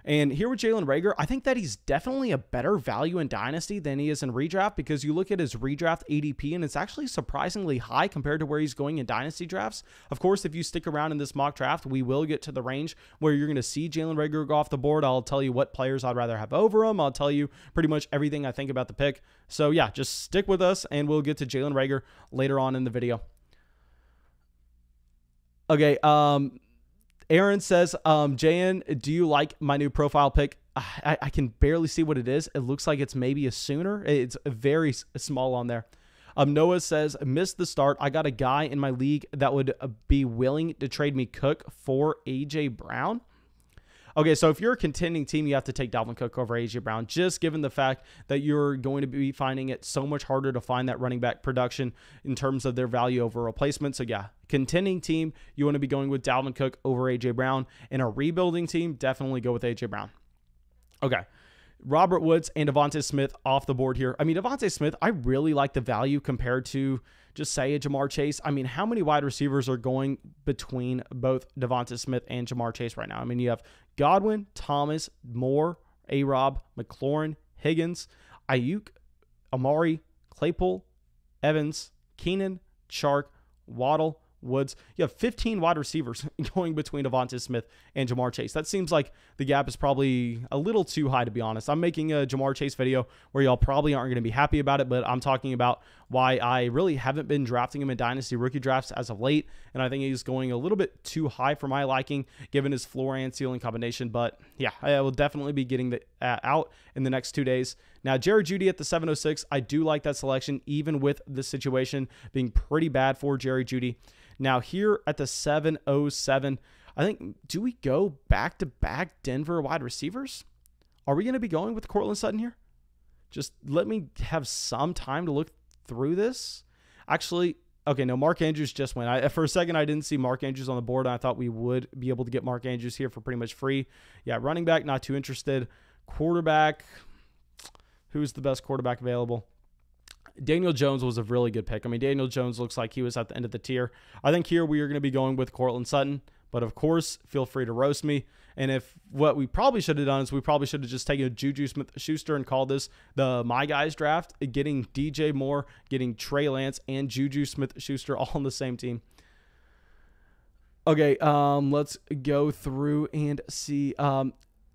And here with Jalen Reagor, I think that he's definitely a better value in Dynasty than he is in redraft, because you look at his redraft ADP and it's actually surprisingly high compared to where he's going in Dynasty drafts. Of course, if you stick around in this mock draft, we will get to the range where you're going to see Jalen Reagor go off the board. I'll tell you what players I'd rather have over him. I'll tell you pretty much everything I think about the pick. So yeah, just stick with us and we'll get to Jalen Reagor later on in the video. Okay, Aaron says, Jayen, do you like my new profile pic? I can barely see what it is. It looks like it's maybe a Sooner. It's very small on there. Noah says, missed the start. I got a guy in my league that would be willing to trade me Cook for A.J. Brown. Okay, so if you're a contending team, you have to take Dalvin Cook over A.J. Brown, just given the fact that you're going to be finding it so much harder to find that running back production in terms of their value over replacement. So yeah, contending team, you want to be going with Dalvin Cook over A.J. Brown. In a rebuilding team, definitely go with A.J. Brown. Okay, Robert Woods and Devontae Smith off the board here. I mean, Devontae Smith, I really like the value compared to just say a Jamar Chase. I mean, how many wide receivers are going between both Devontae Smith and Jamar Chase right now? I mean, you have Godwin, Thomas, Moore, A-Rob, McLaurin, Higgins, Ayuk, Amari, Claypool, Evans, Keenan, Chark, Waddle, Woods. You have 15 wide receivers going between Devonta Smith and Jamar Chase. That seems like the gap is probably a little too high, to be honest. I'm making a Jamar Chase video where y'all probably aren't going to be happy about it, but I'm talking about why I really haven't been drafting him in Dynasty rookie drafts as of late, and I think he's going a little bit too high for my liking, given his floor and ceiling combination. But yeah, I will definitely be getting that out in the next 2 days. Now, Jerry Jeudy at the 706, I do like that selection, even with the situation being pretty bad for Jerry Jeudy. Now, here at the 707, I think, do we go back-to-back Denver wide receivers? Are we going to be going with Cortland Sutton here? Just let me have some time to look through this. Actually, okay, no, Mark Andrews just went. For a second, I didn't see Mark Andrews on the board, and I thought we would be able to get Mark Andrews here for pretty much free. Yeah, running back, not too interested. Quarterback, who's the best quarterback available? Daniel Jones was a really good pick. I mean, Daniel Jones looks like he was at the end of the tier. I think here we are going to be going with Cortland Sutton, but of course, feel free to roast me. And if what we probably should have done is we probably should have just taken a Juju Smith-Schuster and called this the My Guys draft, getting DJ Moore, getting Trey Lance, and Juju Smith-Schuster all on the same team. Okay, let's go through and see.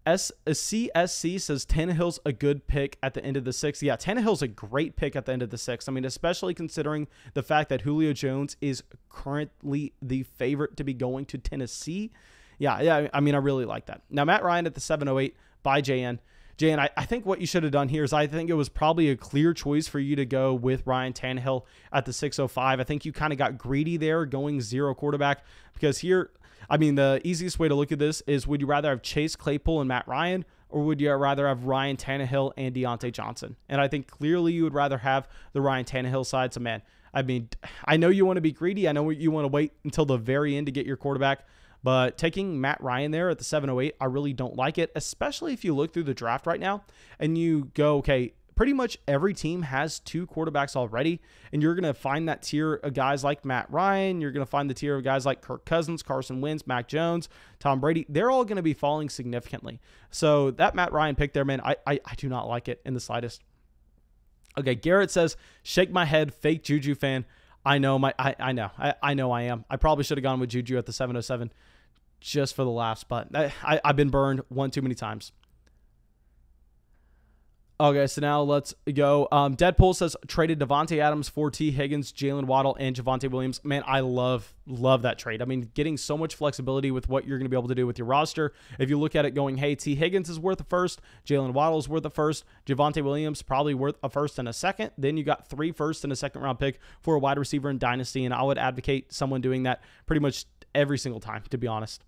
CSC says Tannehill's a good pick at the end of the 6th. Yeah, Tannehill's a great pick at the end of the 6th. I mean, especially considering the fact that Julio Jones is currently the favorite to be going to Tennessee. Yeah, I mean, I really like that. Now, Matt Ryan at the 708 by JN. JN, I think what you should have done here is I think it was probably a clear choice for you to go with Ryan Tannehill at the 605. I think you kind of got greedy there going 0 quarterback, because here, I mean, the easiest way to look at this is, would you rather have Chase Claypool and Matt Ryan, or would you rather have Ryan Tannehill and Deontay Johnson? And I think clearly you would rather have the Ryan Tannehill side. So, man, I mean, I know you want to be greedy. I know you want to wait until the very end to get your quarterback. But taking Matt Ryan there at the 708, I really don't like it, especially if you look through the draft right now and you go, okay, pretty much every team has 2 quarterbacks already, and you're going to find that tier of guys like Matt Ryan. You're going to find the tier of guys like Kirk Cousins, Carson Wentz, Mac Jones, Tom Brady. They're all going to be falling significantly. So that Matt Ryan pick there, man, I do not like it in the slightest. Okay, Garrett says, shake my head, fake Juju fan. I know I am. I probably should have gone with Juju at the 707 just for the laughs, but I've been burned one too many times. Okay, so now let's go. Deadpool says traded Devontae Adams for T. Higgins, Jalen Waddle, and Javonte Williams. Man, I love that trade. I mean, getting so much flexibility with what you're going to be able to do with your roster. If you look at it going, hey, T. Higgins is worth a first, Jalen Waddle is worth a first, Javonte Williams probably worth a first and a second. Then you got 3 firsts and a second round pick for a wide receiver in Dynasty, and I would advocate someone doing that pretty much every single time, to be honest.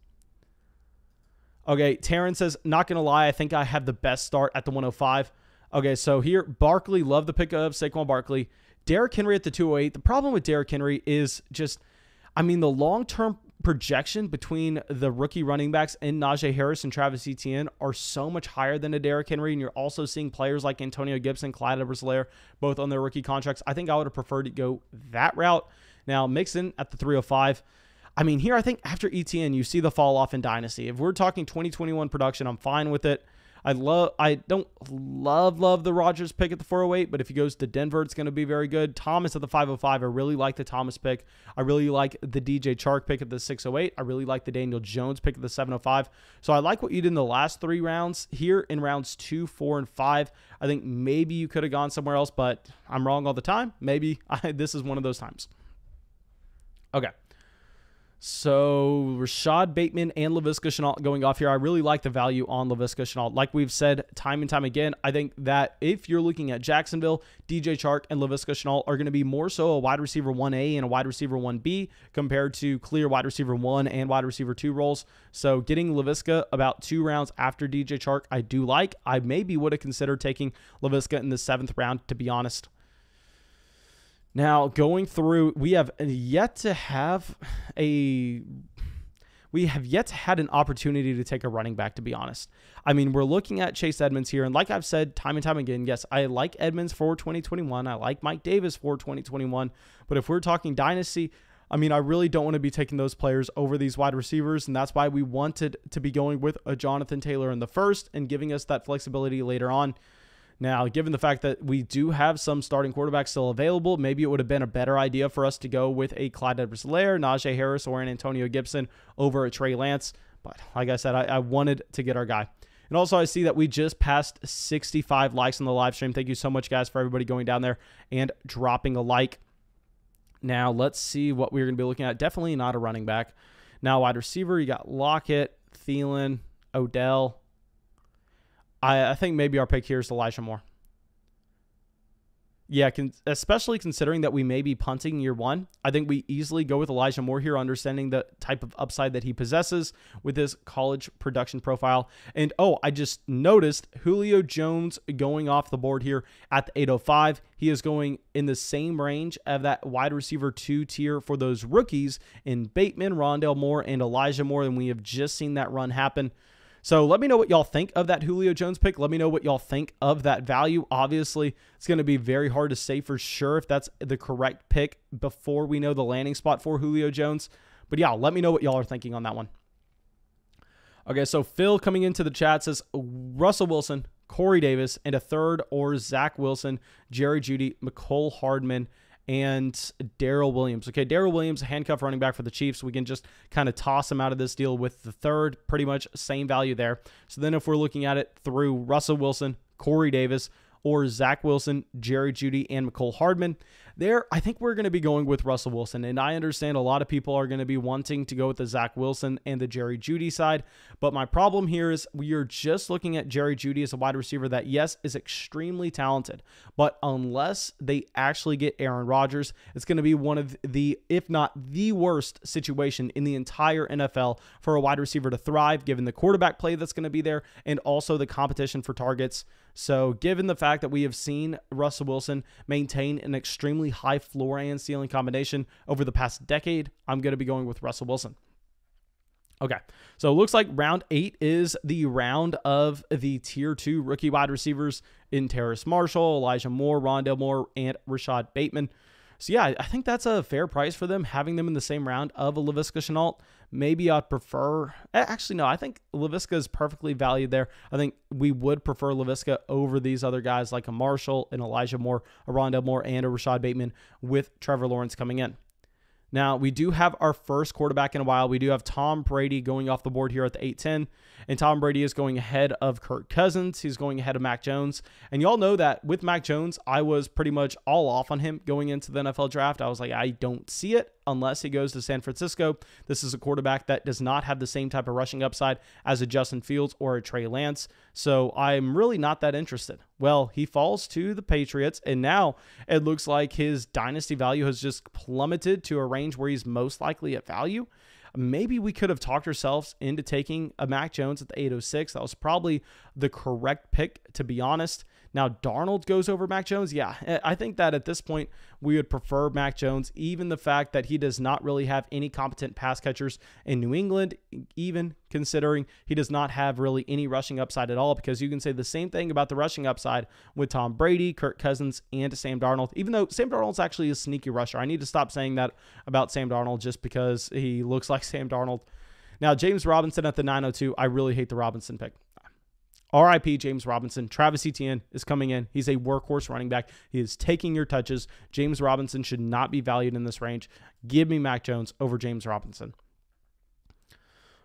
Okay, Taryn says, not going to lie, I think I have the best start at the 105. Okay, so here, Barkley, love the pick of Saquon Barkley. Derrick Henry at the 208. The problem with Derrick Henry is just, I mean, the long-term projection between the rookie running backs in Najee Harris and Travis Etienne are so much higher than a Derrick Henry, and you're also seeing players like Antonio Gibson, Clyde Edwards-Helaire, both on their rookie contracts. I think I would have preferred to go that route. Now, Mixon at the 305. I mean, here I think after Etienne, you see the fall off in Dynasty. If we're talking 2021 production, I'm fine with it. I don't love the Rodgers pick at the 408, but if he goes to Denver, it's going to be very good. Thomas at the 505. I really like the Thomas pick. I really like the DJ Chark pick at the 608. I really like the Daniel Jones pick at the 705. So I like what you did in the last 3 rounds. Here in rounds 2, 4, and 5, I think maybe you could have gone somewhere else, but I'm wrong all the time. Maybe this is one of those times. Okay. So Rashad Bateman and Laviska Shenault going off here. I really like the value on Laviska Shenault. Like we've said time and time again, I think that if you're looking at Jacksonville, DJ Chark and Laviska Shenault are going to be more so a wide receiver 1A and a wide receiver 1B compared to clear wide receiver 1 and wide receiver 2 roles. So getting Laviska about 2 rounds after DJ Chark, I do like. I maybe would have considered taking Laviska in the 7th round, to be honest. Now, going through, we have yet to had an opportunity to take a running back, to be honest. I mean, we're looking at Chase Edmonds here, and like I've said time and time again, yes, I like Edmonds for 2021. I like Mike Davis for 2021. But if we're talking Dynasty, I mean, I really don't want to be taking those players over these wide receivers, and that's why we wanted to be going with a Jonathan Taylor in the 1st and giving us that flexibility later on. Now, given the fact that we do have some starting quarterbacks still available, maybe it would have been a better idea for us to go with a Clyde Edwards-Helaire, Najee Harris, or an Antonio Gibson over a Trey Lance. But like I said, I wanted to get our guy. And also, I see that we just passed 65 likes on the live stream. Thank you so much, guys, for everybody going down there and dropping a like. Now, let's see what we're going to be looking at. Definitely not a running back. Now, wide receiver, you got Lockett, Thielen, Odell. I think maybe our pick here is Elijah Moore. Yeah, especially considering that we may be punting year one. I think we easily go with Elijah Moore here, understanding the type of upside that he possesses with his college production profile. And, oh, I just noticed Julio Jones going off the board here at the 805. He is going in the same range of that wide receiver 2 tier for those rookies in Bateman, Rondale Moore, and Elijah Moore, and we have just seen that run happen. So let me know what y'all think of that Julio Jones pick. Let me know what y'all think of that value. Obviously, it's going to be very hard to say for sure if that's the correct pick before we know the landing spot for Julio Jones. But yeah, let me know what y'all are thinking on that one. Okay, so Phil coming into the chat says Russell Wilson, Corey Davis, and a third or Zach Wilson, Jerry Jeudy, McCole Hardman, and Daryl Williams. Okay, Daryl Williams, handcuff running back for the Chiefs. We can just kind of toss him out of this deal with the third. Pretty much same value there. So then if we're looking at it through Russell Wilson, Corey Davis, or Zach Wilson, Jerry Jeudy, and McCole Hardman, there, I think we're going to be going with Russell Wilson. And I understand a lot of people are going to be wanting to go with the Zach Wilson and the Jerry Jeudy side. But my problem here is we are just looking at Jerry Jeudy as a wide receiver that, yes, is extremely talented. But unless they actually get Aaron Rodgers, it's going to be one of the, if not the worst situation in the entire NFL for a wide receiver to thrive, given the quarterback play that's going to be there and also the competition for targets. So given the fact that we have seen Russell Wilson maintain an extremely high floor and ceiling combination over the past decade, I'm going to be going with Russell Wilson. Okay, so it looks like round 8 is the round of the tier 2 rookie wide receivers in Terrace Marshall, Elijah Moore, Rondale Moore, and Rashad Bateman. So yeah, I think that's a fair price for them, having them in the same round of a Laviska Shenault. Maybe I'd prefer, actually no, I think Laviska is perfectly valued there. I think we would prefer Laviska over these other guys like a Marshall, and Elijah Moore, a Rondale Moore, and a Rashad Bateman with Trevor Lawrence coming in. Now, we do have our first quarterback in a while. We do have Tom Brady going off the board here at the 810, and Tom Brady is going ahead of Kirk Cousins. He's going ahead of Mac Jones, and y'all know that with Mac Jones, I was pretty much all off on him going into the NFL draft. I was like, I don't see it unless he goes to San Francisco. This is a quarterback that does not have the same type of rushing upside as a Justin Fields or a Trey Lance, so I'm really not that interested. Well, he falls to the Patriots, and now it looks like his dynasty value has just plummeted to a range where he's most likely at value. Maybe we could have talked ourselves into taking a Mac Jones at the 806. That was probably the correct pick, to be honest. Now, Darnold goes over Mac Jones. Yeah, I think that at this point, we would prefer Mac Jones, even the fact that he does not really have any competent pass catchers in New England, even considering he does not have really any rushing upside at all, because you can say the same thing about the rushing upside with Tom Brady, Kirk Cousins, and Sam Darnold, even though Sam Darnold's actually a sneaky rusher. I need to stop saying that about Sam Darnold just because he looks like Sam Darnold. Now, James Robinson at the 902, I really hate the Robinson pick. RIP James Robinson. Travis Etienne is coming in. He's a workhorse running back. He is taking your touches. James Robinson should not be valued in this range. Give me Mac Jones over James Robinson.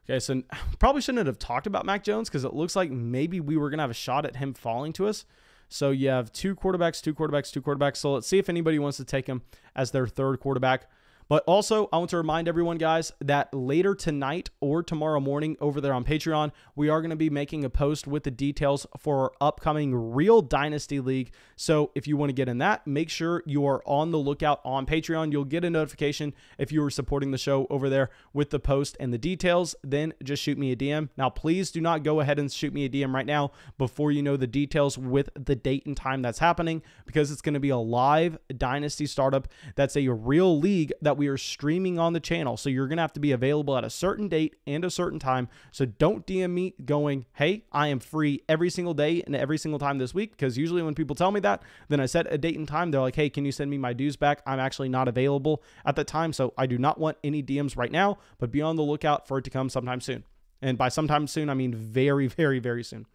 Okay, so probably shouldn't have talked about Mac Jones because it looks like maybe we were going to have a shot at him falling to us. So you have two quarterbacks. So let's see if anybody wants to take him as their third quarterback. But also, I want to remind everyone, guys, that later tonight or tomorrow morning over there on Patreon, we are going to be making a post with the details for our upcoming Real Dynasty League. So if you want to get in that, make sure you are on the lookout on Patreon. You'll get a notification if you are supporting the show over there with the post and the details. Then just shoot me a DM. Now, please do not go ahead and shoot me a DM right now before you know the details with the date and time that's happening, because it's going to be a live Dynasty startup. That's a real league that we are streaming on the channel. So you're going to have to be available at a certain date and a certain time. So don't DM me going, hey, I am free every single day and every single time this week, because usually when people tell me that, then I set a date and time. They're like, hey, can you send me my dues back? I'm actually not available at that time. So I do not want any DMs right now, but be on the lookout for it to come sometime soon. And by sometime soon, I mean very, very, very soon.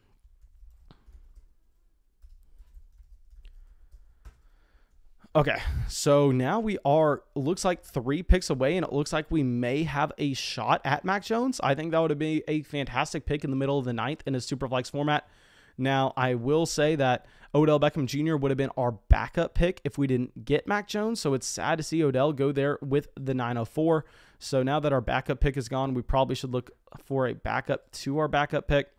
Okay, so now we are, looks like 3 picks away, and it looks like we may have a shot at Mac Jones. I think that would be a fantastic pick in the middle of the 9th in a Superflex format. Now, I will say that Odell Beckham Jr. would have been our backup pick if we didn't get Mac Jones, so it's sad to see Odell go there with the 904. So now that our backup pick is gone, we probably should look for a backup to our backup pick.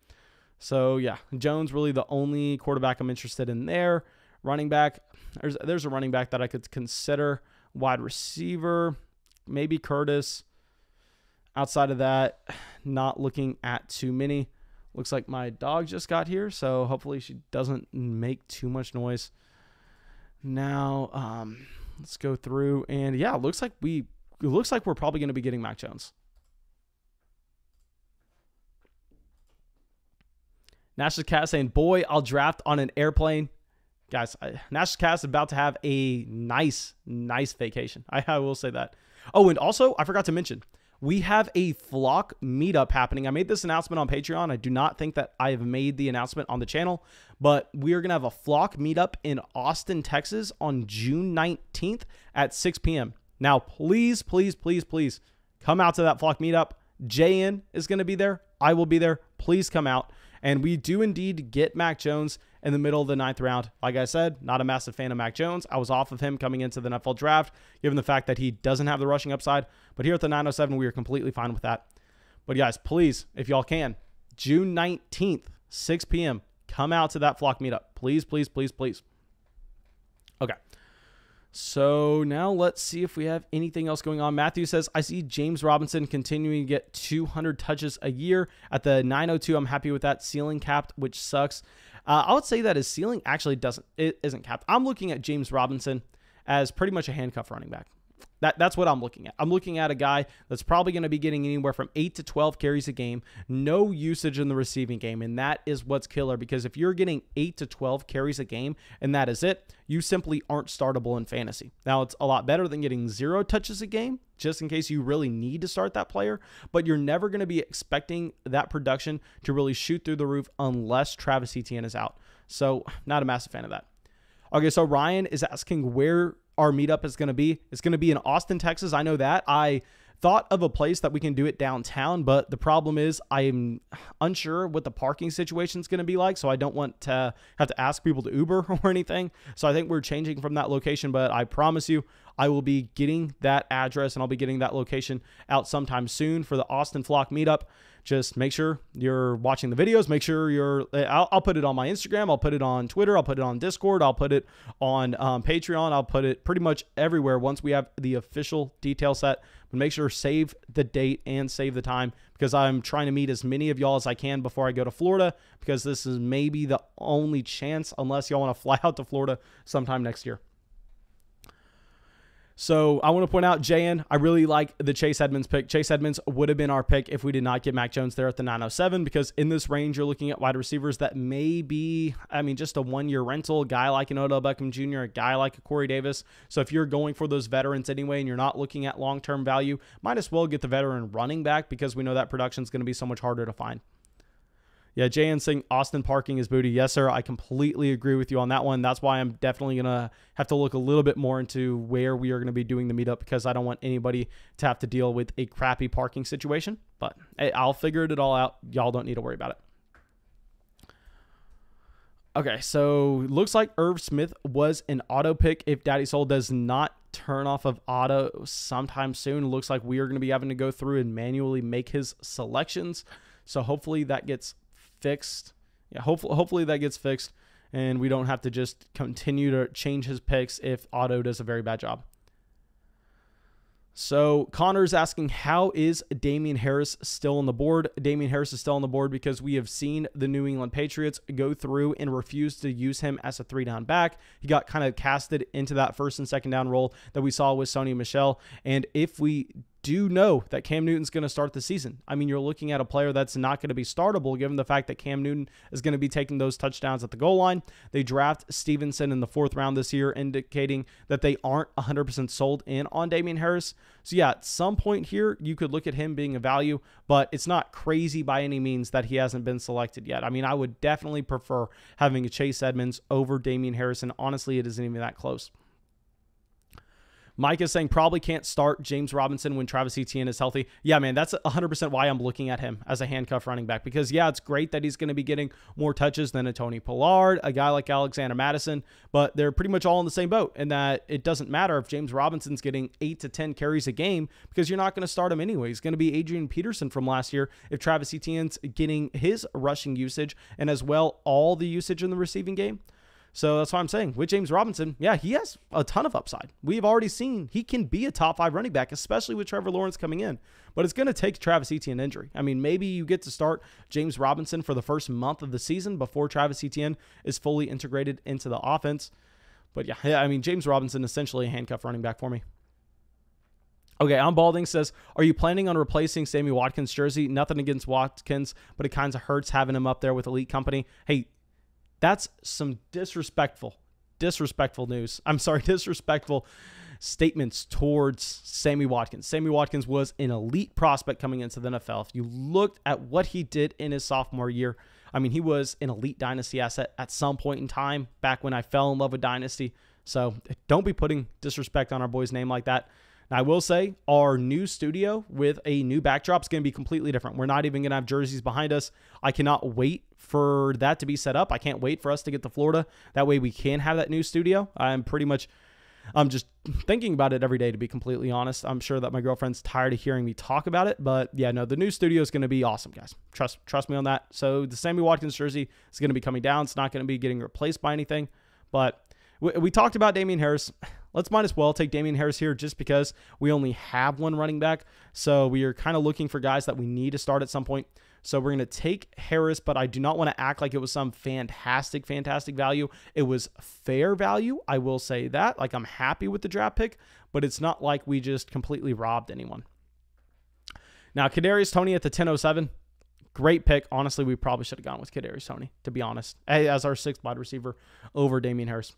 So, yeah, Jones really the only quarterback I'm interested in there. Running back, there's a running back that I could consider. Wide receiver, maybe Curtis. Outside of that, not looking at too many. Looks like my dog just got here, so hopefully she doesn't make too much noise. Now, let's go through, and yeah, it looks like we're probably going to be getting Mac Jones. Nash's Cat saying, "Boy, I'll draft on an airplane." Guys, Nash's Cat is about to have a nice vacation. I will say that. Oh, and also, I forgot to mention, we have a flock meetup happening. I made this announcement on Patreon. I do not think that I have made the announcement on the channel, but we are going to have a flock meetup in Austin, Texas on June 19th at 6 p.m. Now, please come out to that flock meetup. JN is going to be there. I will be there. Please come out. And we do indeed get Mac Jones in the middle of the 9th round. Like I said, not a massive fan of Mac Jones. I was off of him coming into the NFL draft, given the fact that he doesn't have the rushing upside. But here at the 907, we are completely fine with that. But guys, please, if y'all can, June 19th, 6 p.m., come out to that flock meetup. Please. Okay. So now let's see if we have anything else going on. Matthew says, "I see James Robinson continuing to get 200 touches a year. At the 902, I'm happy with that. Ceiling capped, which sucks." I would say that his ceiling actually isn't capped. I'm looking at James Robinson as pretty much a handcuff running back. That's what I'm looking at. I'm looking at a guy that's probably going to be getting anywhere from 8 to 12 carries a game, no usage in the receiving game, and that is what's killer, because if you're getting 8 to 12 carries a game and that is it, you simply aren't startable in fantasy. Now, it's a lot better than getting 0 touches a game, just in case you really need to start that player, but you're never going to be expecting that production to really shoot through the roof unless Travis Etienne is out. So, not a massive fan of that. Okay, so Ryan is asking where our meetup is going to be. It's going to be in Austin, Texas. I know that. I thought of a place that we can do it downtown, but the problem is I'm unsure what the parking situation is going to be like, so I don't want to have to ask people to Uber or anything. So I think we're changing from that location, but I promise you I will be getting that address and I'll be getting that location out sometime soon for the Austin Flock meetup. Just make sure you're watching the videos. Make sure I'll put it on my Instagram. I'll put it on Twitter. I'll put it on Discord. I'll put it on Patreon. I'll put it pretty much everywhere once we have the official detail set. But make sure save the date and save the time, because I'm trying to meet as many of y'all as I can before I go to Florida, because this is maybe the only chance, unless y'all want to fly out to Florida sometime next year. So I want to point out, JN, I really like the Chase Edmonds pick. Chase Edmonds would have been our pick if we did not get Mac Jones there at the 907, because in this range, you're looking at wide receivers that may be, just a one-year rental, a guy like an Odell Beckham Jr., a guy like a Corey Davis. So if you're going for those veterans anyway and you're not looking at long-term value, might as well get the veteran running back, because we know that production is going to be so much harder to find. Yeah, JN saying Austin parking is booty. Yes, sir. I completely agree with you on that one. That's why I'm definitely going to have to look a little bit more into where we are going to be doing the meetup, because I don't want anybody to have to deal with a crappy parking situation. But hey, I'll figure it all out. Y'all don't need to worry about it. Okay, so looks like Irv Smith was an auto pick. If Daddy Soul does not turn off of auto sometime soon, looks like we are going to be having to go through and manually make his selections. So hopefully that gets fixed. Yeah, hopefully that gets fixed and we don't have to just continue to change his picks if auto does a very bad job. So Connor's asking, how is Damian Harris still on the board? Damian Harris is still on the board because we have seen the New England Patriots go through and refuse to use him as a 3-down back. He got kind of casted into that 1st and 2nd down role that we saw with Sony Michel. And if we do know that Cam Newton's going to start the season, you're looking at a player that's not going to be startable, given the fact that Cam Newton is going to be taking those touchdowns at the goal line. They draft Stevenson in the 4th round this year, indicating that they aren't 100% sold in on Damian Harris. So yeah, at some point here, you could look at him being a value, but it's not crazy by any means that he hasn't been selected yet. I would definitely prefer having a Chase Edmonds over Damian Harris, and honestly, it isn't even that close. Mike is saying probably can't start James Robinson when Travis Etienne is healthy. Yeah, man, that's 100% why I'm looking at him as a handcuff running back, because yeah, it's great that he's going to be getting more touches than a Tony Pollard, a guy like Alexander Madison, but they're pretty much all in the same boat in that it doesn't matter if James Robinson's getting 8 to 10 carries a game because you're not going to start him anyway. He's going to be Adrian Peterson from last year if Travis Etienne's getting his rushing usage and as well all the usage in the receiving game. So that's why I'm saying with James Robinson, yeah, he has a ton of upside. We've already seen he can be a top 5 running back, especially with Trevor Lawrence coming in. But it's going to take Travis Etienne injury. I mean, maybe you get to start James Robinson for the first month of the season before Travis Etienne is fully integrated into the offense. But yeah, I mean, James Robinson essentially a handcuff running back for me. Okay, I'm Balding says, are you planning on replacing Sammy Watkins' jersey? Nothing against Watkins, but it kind of hurts having him up there with elite company. Hey, that's some disrespectful news. I'm sorry, disrespectful statements towards Sammy Watkins. Sammy Watkins was an elite prospect coming into the NFL. If you looked at what he did in his sophomore year, I mean, he was an elite Dynasty asset at some point in time back when I fell in love with Dynasty. So don't be putting disrespect on our boy's name like that. Now, I will say our new studio with a new backdrop is going to be completely different. We're not even going to have jerseys behind us. I cannot wait for that to be set up. I can't wait for us to get to Florida. That way we can have that new studio. I'm just thinking about it every day, to be completely honest. I'm sure that my girlfriend's tired of hearing me talk about it, but yeah, no, the new studio is going to be awesome, guys. Trust me on that. So the Sammy Watkins jersey is going to be coming down. It's not going to be getting replaced by anything, but we talked about Damien Harris. Let's might as well take Damien Harris here just because we only have one running back. So we are kind of looking for guys that we need to start at some point. So we're going to take Harris, but I do not want to act like it was some fantastic value. It was fair value. I will say that. Like, I'm happy with the draft pick, but it's not like we just completely robbed anyone. Now, Kadarius Toney at the 10:07. Great pick. Honestly, we probably should have gone with Kadarius Toney, to be honest, as our 6th wide receiver over Damien Harris.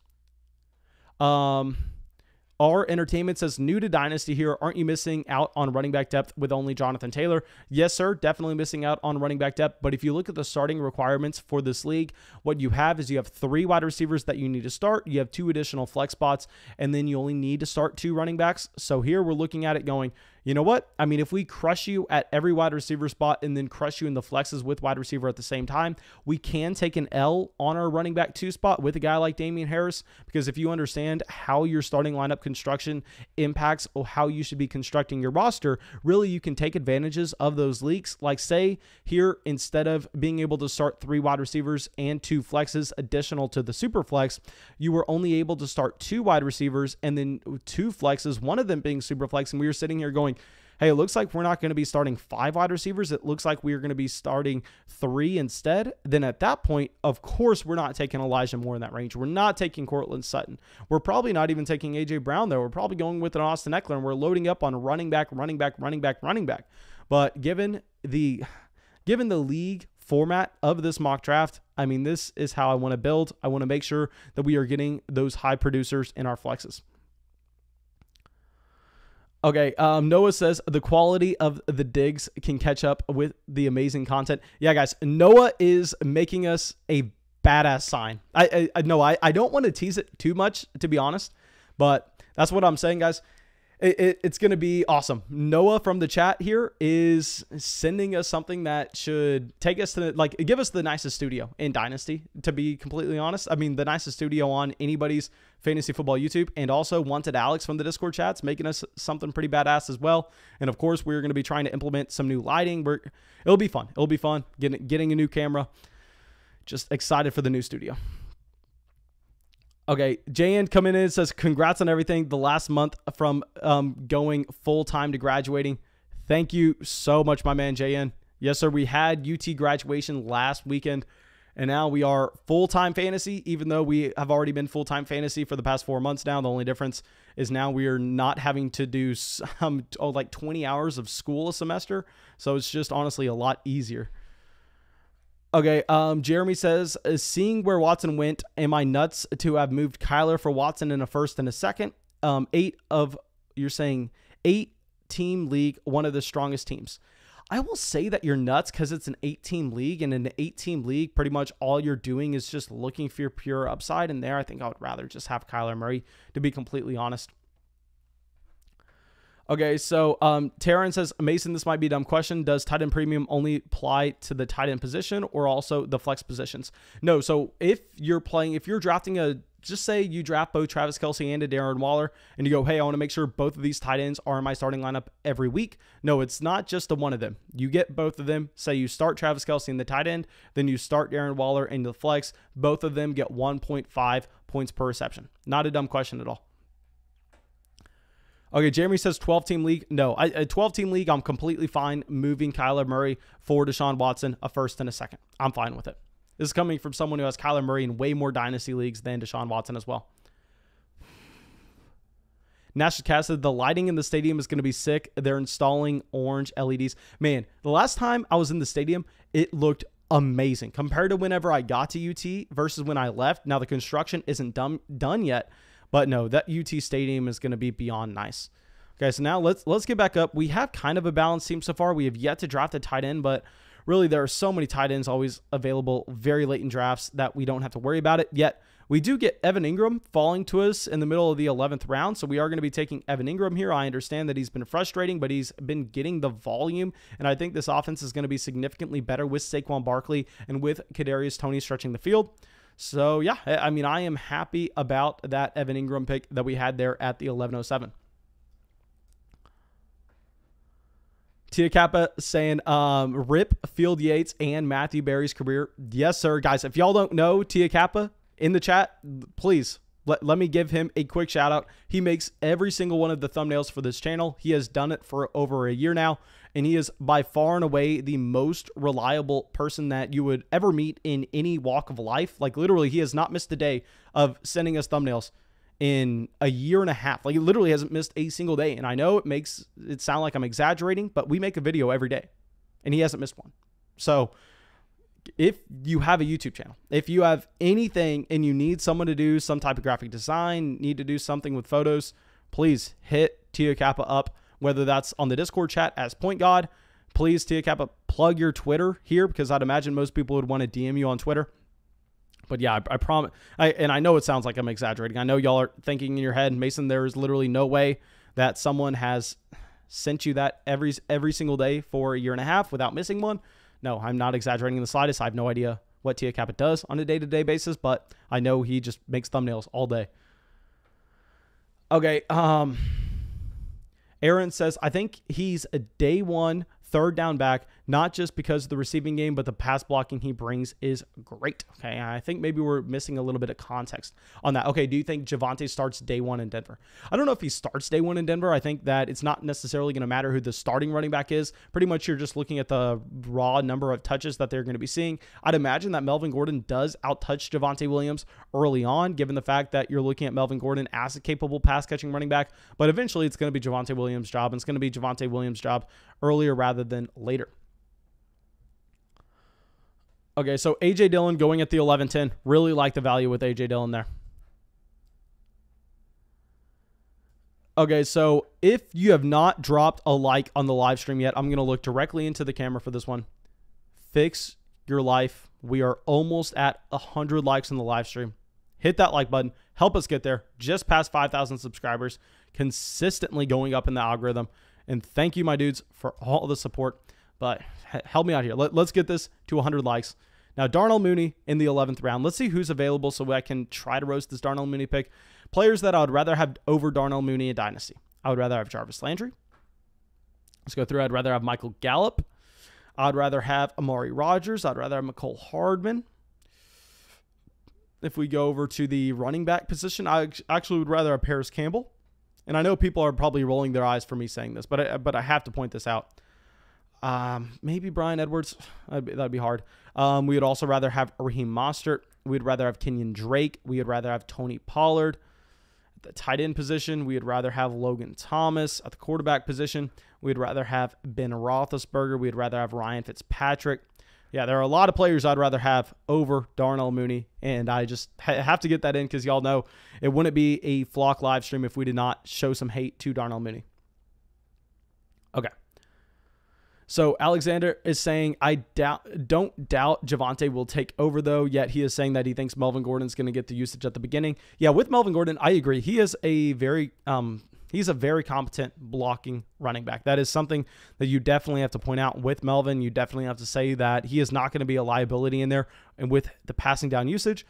Our Entertainment says, new to Dynasty here. Aren't you missing out on running back depth with only Jonathan Taylor? Yes, sir. Definitely missing out on running back depth. But if you look at the starting requirements for this league, what you have is you have 3 wide receivers that you need to start. You have 2 additional flex spots, and then you only need to start 2 running backs. So here we're looking at it going, you know what? I mean, if we crush you at every wide receiver spot and then crush you in the flexes with wide receiver at the same time, we can take an L on our running back 2 spot with a guy like Damien Harris, because if you understand how your starting lineup construction impacts or how you should be constructing your roster, really you can take advantages of those leaks. Like, say here, instead of being able to start 3 wide receivers and 2 flexes additional to the super flex, you were only able to start 2 wide receivers and then 2 flexes, one of them being super flex. And we were sitting here going, hey, it looks like we're not going to be starting 5 wide receivers. It looks like we're going to be starting 3 instead. Then at that point, of course, we're not taking Elijah Moore in that range. We're not taking Cortland Sutton. We're probably not even taking A.J. Brown, though. We're probably going with an Austin Eckler, and we're loading up on running back. But given the league format of this mock draft, I mean, this is how I want to build. I want to make sure that we are getting those high producers in our flexes. Okay, Noah says the quality of the digs can catch up with the amazing content. Yeah, guys, Noah is making us a badass sign. I don't want to tease it too much, to be honest, but that's what I'm saying, guys. It's going to be awesome. Noah from the chat here is sending us something that should take us to, like, give us the nicest studio in Dynasty, to be completely honest. I mean, the nicest studio on anybody's fantasy football YouTube, and also Wanted Alex from the Discord chats making us something pretty badass as well. And of course, we're going to be trying to implement some new lighting. It'll be fun. It'll be fun getting a new camera. Just excited for the new studio. Okay, JN coming in says, congrats on everything the last month from going full-time to graduating. Thank you so much, my man, JN. Yes, sir, we had UT graduation last weekend, and now we are full-time fantasy, even though we have already been full-time fantasy for the past 4 months now. The only difference is now we are not having to do like 20 hours of school a semester, so it's just honestly a lot easier. Okay, Jeremy says, seeing where Watson went, am I nuts to have moved Kyler for Watson in a first and a second? You're saying 8-team league, one of the strongest teams. I will say that you're nuts because it's an 8-team league, and in an 8-team league, pretty much all you're doing is just looking for your pure upside. And there, I think I would rather just have Kyler Murray, to be completely honest. Okay, so Taryn says, Mason, this might be a dumb question. Does tight end premium only apply to the tight end position or also the flex positions? No, so if you're drafting just say you draft both Travis Kelce and Darren Waller, and you go, hey, I want to make sure both of these tight ends are in my starting lineup every week. No, it's not just the one of them. You get both of them. Say you start Travis Kelce in the tight end, then you start Darren Waller in the flex. Both of them get 1.5 points per reception. Not a dumb question at all. Okay, Jeremy says 12-team league. No, a 12-team league, I'm completely fine moving Kyler Murray for Deshaun Watson, a first and a second. I'm fine with it. This is coming from someone who has Kyler Murray in way more dynasty leagues than Deshaun Watson as well. Nash Cass said the lighting in the stadium is going to be sick. They're installing orange LEDs. Man, the last time I was in the stadium, it looked amazing compared to whenever I got to UT versus when I left. Now, the construction isn't done yet, but no, that UT stadium is going to be beyond nice. Okay, so now let's get back up. We have kind of a balanced team so far. We have yet to draft a tight end, but really there are so many tight ends always available very late in drafts that we don't have to worry about it yet. We do get Evan Ingram falling to us in the middle of the 11th round, so we are going to be taking Evan Ingram here. I understand that he's been frustrating, but he's been getting the volume, and I think this offense is going to be significantly better with Saquon Barkley and with Kadarius Toney stretching the field. So, yeah, I mean, I am happy about that Evan Ingram pick that we had there at the 1107. Tia Kappa saying, rip Field Yates and Matthew Berry's career. Yes, sir. Guys, if y'all don't know Tia Kappa in the chat, please let me give him a quick shout out. He makes every single one of the thumbnails for this channel. He has done it for over a year now, and he is by far and away the most reliable person that you would ever meet in any walk of life. Like, literally, he has not missed a day of sending us thumbnails in a year and a half. Like, he literally hasn't missed a single day. And I know it makes it sound like I'm exaggerating, but we make a video every day, and he hasn't missed one. So if you have a YouTube channel, if you have anything and you need someone to do some type of graphic design, need to do something with photos, please hit Tia Kappa up, whether that's on the Discord chat as Point God. Please, Tia Kappa, plug your Twitter here, because I'd imagine most people would want to DM you on Twitter. But yeah, I promise. And I know it sounds like I'm exaggerating. I know y'all are thinking in your head, Mason, there is literally no way that someone has sent you that every single day for a year and a half without missing one. No, I'm not exaggerating in the slightest. I have no idea what Tia Kappa does on a day-to-day basis, but I know he just makes thumbnails all day. Okay, Aaron says, I think he's a day one third down back, not just because of the receiving game, but the pass blocking he brings is great. Okay, I think maybe we're missing a little bit of context on that. Okay, do you think Javonte starts day one in Denver? I don't know if he starts day one in Denver. I think that it's not necessarily going to matter who the starting running back is. Pretty much you're just looking at the raw number of touches that they're going to be seeing. I'd imagine that Melvin Gordon does out-touch Javonte Williams early on, given the fact that you're looking at Melvin Gordon as a capable pass-catching running back. But eventually it's going to be Javonte Williams' job, and it's going to be Javonte Williams' job earlier rather than later. Okay, so A.J. Dillon going at the 11-10. Really like the value with A.J. Dillon there. Okay, so if you have not dropped a like on the live stream yet, I'm going to look directly into the camera for this one. Fix your life. We are almost at 100 likes on the live stream. Hit that like button. Help us get there. Just past 5,000 subscribers. Consistently going up in the algorithm. And thank you, my dudes, for all the support. But help me out here. Let's get this to 100 likes. Now, Darnell Mooney in the 11th round. Let's see who's available so I can try to roast this Darnell Mooney pick. Players that I would rather have over Darnell Mooney in Dynasty. I would rather have Jarvis Landry. Let's go through. I'd rather have Michael Gallup. I'd rather have Amari Rodgers. I'd rather have McCole Hardman. If we go over to the running back position, I actually would rather have Paris Campbell. And I know people are probably rolling their eyes for me saying this, but I have to point this out. Maybe Brian Edwards. That'd be hard. We would also rather have Raheem Mostert. We'd rather have Kenyan Drake. We would rather have Tony Pollard. At the tight end position, we would rather have Logan Thomas. At the quarterback position, we'd rather have Ben Roethlisberger. We'd rather have Ryan Fitzpatrick. Yeah, there are a lot of players I'd rather have over Darnell Mooney, and I just have to get that in because y'all know it wouldn't be a Flock live stream if we did not show some hate to Darnell Mooney. Okay. So Alexander is saying, I don't doubt Javonte will take over, though, yet he is saying that he thinks Melvin Gordon's going to get the usage at the beginning. Yeah, with Melvin Gordon, I agree. He is a very He's a very competent blocking running back. That is something that you definitely have to point out with Melvin. You definitely have to say that he is not going to be a liability in there and with the passing down usage.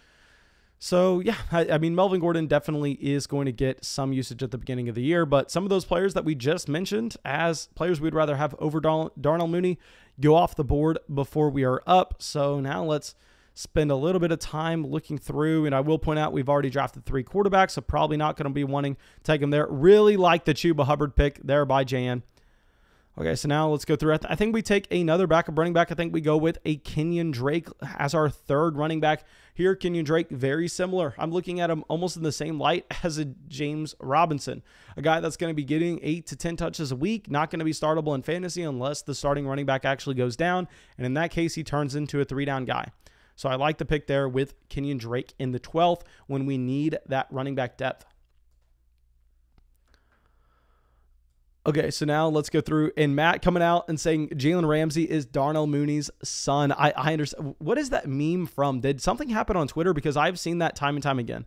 So, yeah, I mean, Melvin Gordon definitely is going to get some usage at the beginning of the year, but some of those players that we just mentioned as players we'd rather have over Darnell Mooney go off the board before we are up. So now let's spend a little bit of time looking through, and I will point out we've already drafted 3 quarterbacks, so probably not going to be wanting to take them there. Really like the Chuba Hubbard pick there by JN. Okay, so now let's go through. I think we take another backup running back. I think we go with a Kenyan Drake as our 3rd running back here. Kenyan Drake, very similar. I'm looking at him almost in the same light as a James Robinson, a guy that's going to be getting 8 to 10 touches a week, not going to be startable in fantasy unless the starting running back actually goes down, and in that case, he turns into a 3-down guy. So I like the pick there with Kenyan Drake in the 12th when we need that running back depth. Okay, so now let's go through. And Matt coming out and saying Jalen Ramsey is Darnell Mooney's son. I understand. What is that meme from? Did something happen on Twitter? Because I've seen that time and time again.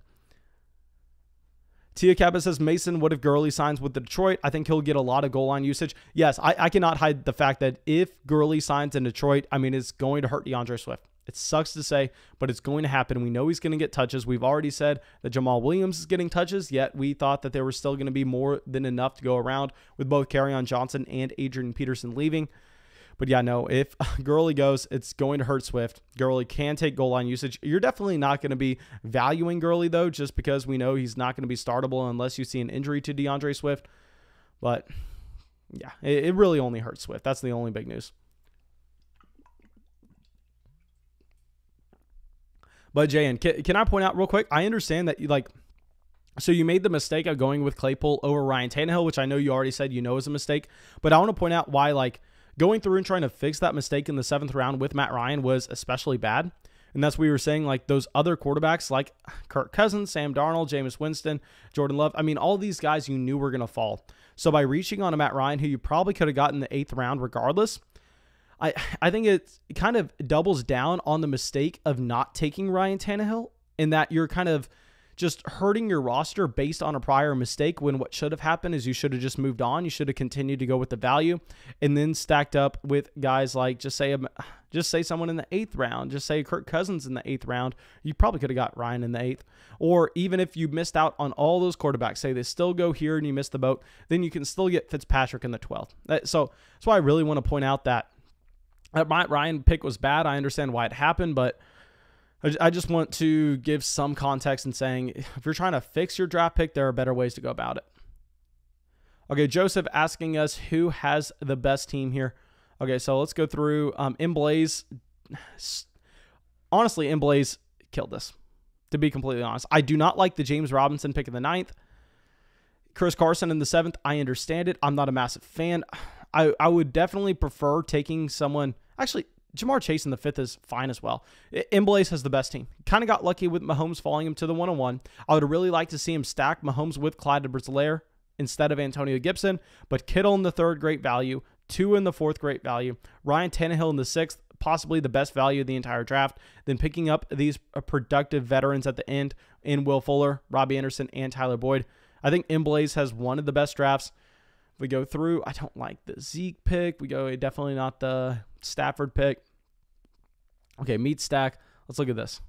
Tia Kappa says, Mason, what if Gurley signs with Detroit? I think he'll get a lot of goal line usage. Yes, I cannot hide the fact that if Gurley signs in Detroit, I mean, it's going to hurt DeAndre Swift. It sucks to say, but it's going to happen. We know he's going to get touches. We've already said that Jamal Williams is getting touches, yet we thought that there was still going to be more than enough to go around with both Kerryon Johnson and Adrian Peterson leaving. But yeah, no, if Gurley goes, it's going to hurt Swift. Gurley can take goal line usage. You're definitely not going to be valuing Gurley, though, just because we know he's not going to be startable unless you see an injury to DeAndre Swift. But yeah, it really only hurts Swift. That's the only big news. But JN, can I point out real quick? I understand that so you made the mistake of going with Claypool over Ryan Tannehill, which I know you already said is a mistake. But I want to point out why going through and trying to fix that mistake in the 7th round with Matt Ryan was especially bad. And that's what we were saying, those other quarterbacks like Kirk Cousins, Sam Darnold, Jameis Winston, Jordan Love. I mean, all these guys you knew were going to fall. So by reaching on a Matt Ryan, who you probably could have gotten in the 8th round regardless, I think it kind of doubles down on the mistake of not taking Ryan Tannehill, in that you're kind of just hurting your roster based on a prior mistake, when what should have happened is you should have just moved on. You should have continued to go with the value and then stacked up with guys like, just say someone in the 8th round, just say Kirk Cousins in the 8th round. You probably could have got Ryan in the 8th. Or even if you missed out on all those quarterbacks, say they still go here and you missed the boat, then you can still get Fitzpatrick in the 12th. So that's why I really want to point out that Matt Ryan pick was bad. I understand why it happened, but I just want to give some context in saying, if you're trying to fix your draft pick, there are better ways to go about it. Okay, Joseph asking us who has the best team here. Okay, so let's go through. Mblaze, honestly, Mblaze killed this, to be completely honest. I do not like the James Robinson pick in the 9th. Chris Carson in the 7th, I understand it. I'm not a massive fan. I would definitely prefer taking someone. Actually, Jamar Chase in the 5th is fine as well. Mblaze has the best team. Kind of got lucky with Mahomes falling him to the 101. I would really like to see him stack Mahomes with Clyde Edwards-Helaire instead of Antonio Gibson. But Kittle in the 3rd, great value. 2 in the 4th, great value. Ryan Tannehill in the 6th, possibly the best value of the entire draft. Then picking up these productive veterans at the end in Will Fuller, Robbie Anderson, and Tyler Boyd. I think Mblaze has one of the best drafts. We go through. I don't like the Zeke pick. We go definitely not the Stafford pick. Okay, meat stack. Let's look at this.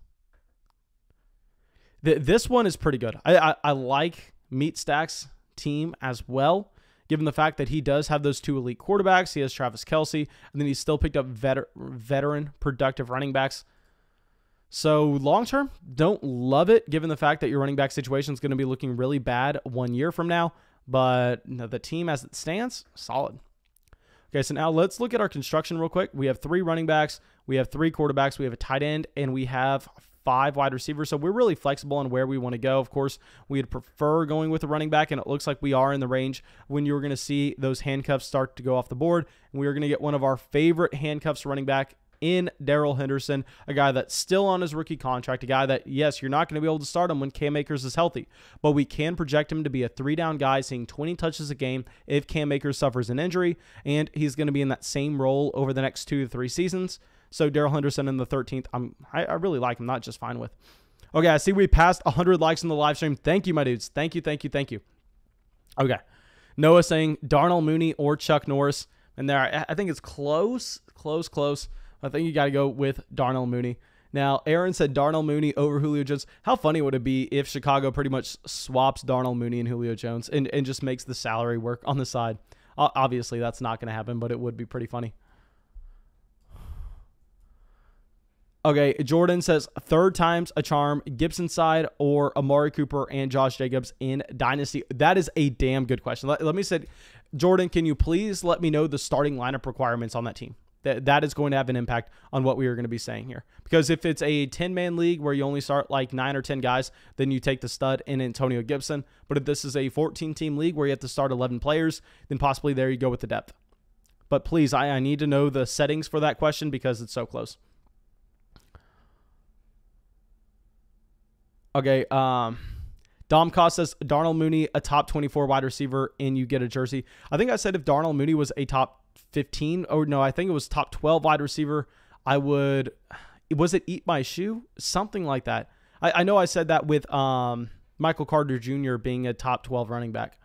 This one is pretty good. I like meat stack's team as well, given the fact that he does have those 2 elite quarterbacks. He has Travis Kelce, and then he's still picked up veteran productive running backs. So long-term, don't love it, given the fact that your running back situation is going to be looking really bad 1 year from now. But the team as it stands, solid. Okay, so now let's look at our construction real quick. We have 3 running backs, we have 3 quarterbacks, we have a tight end, and we have 5 wide receivers. So we're really flexible on where we want to go. Of course, we'd prefer going with a running back, and it looks like we are in the range when you're going to see those handcuffs start to go off the board. And we are going to get one of our favorite handcuffs running back in Daryl Henderson, a guy that's still on his rookie contract, a guy that, yes, you're not going to be able to start him when Cam Akers is healthy, but we can project him to be a 3-down guy, seeing 20 touches a game if Cam Akers suffers an injury, and he's going to be in that same role over the next 2 to 3 seasons. So Daryl Henderson in the 13th, I really like him, not just fine with. Okay, I see we passed 100 likes in the live stream. Thank you, my dudes. Thank you. Okay. Noah saying Darnell Mooney or Chuck Norris. And there, I think it's close. I think you got to go with Darnell Mooney. Now, Aaron said Darnell Mooney over Julio Jones. How funny would it be if Chicago pretty much swaps Darnell Mooney and Julio Jones and just makes the salary work on the side? Obviously, that's not going to happen, but it would be pretty funny. Okay, Jordan says third time's a charm, Gibson side or Amari Cooper and Josh Jacobs in Dynasty. That is a damn good question. Let me say, Jordan, can you please let me know the starting lineup requirements on that team? That is going to have an impact on what we are going to be saying here. Because if it's a 10-man league where you only start like 9 or 10 guys, then you take the stud in Antonio Gibson. But if this is a 14-team league where you have to start 11 players, then possibly there you go with the depth. But please, I need to know the settings for that question because it's so close. Okay, Dom Cost says Darnell Mooney, a top 24 wide receiver, and you get a jersey. I think I said if Darnell Mooney was a top 15, or no, I think it was top 12 wide receiver, I would, was it eat my shoe? Something like that. I know I said that with Michael Carter Jr. being a top 12 running back.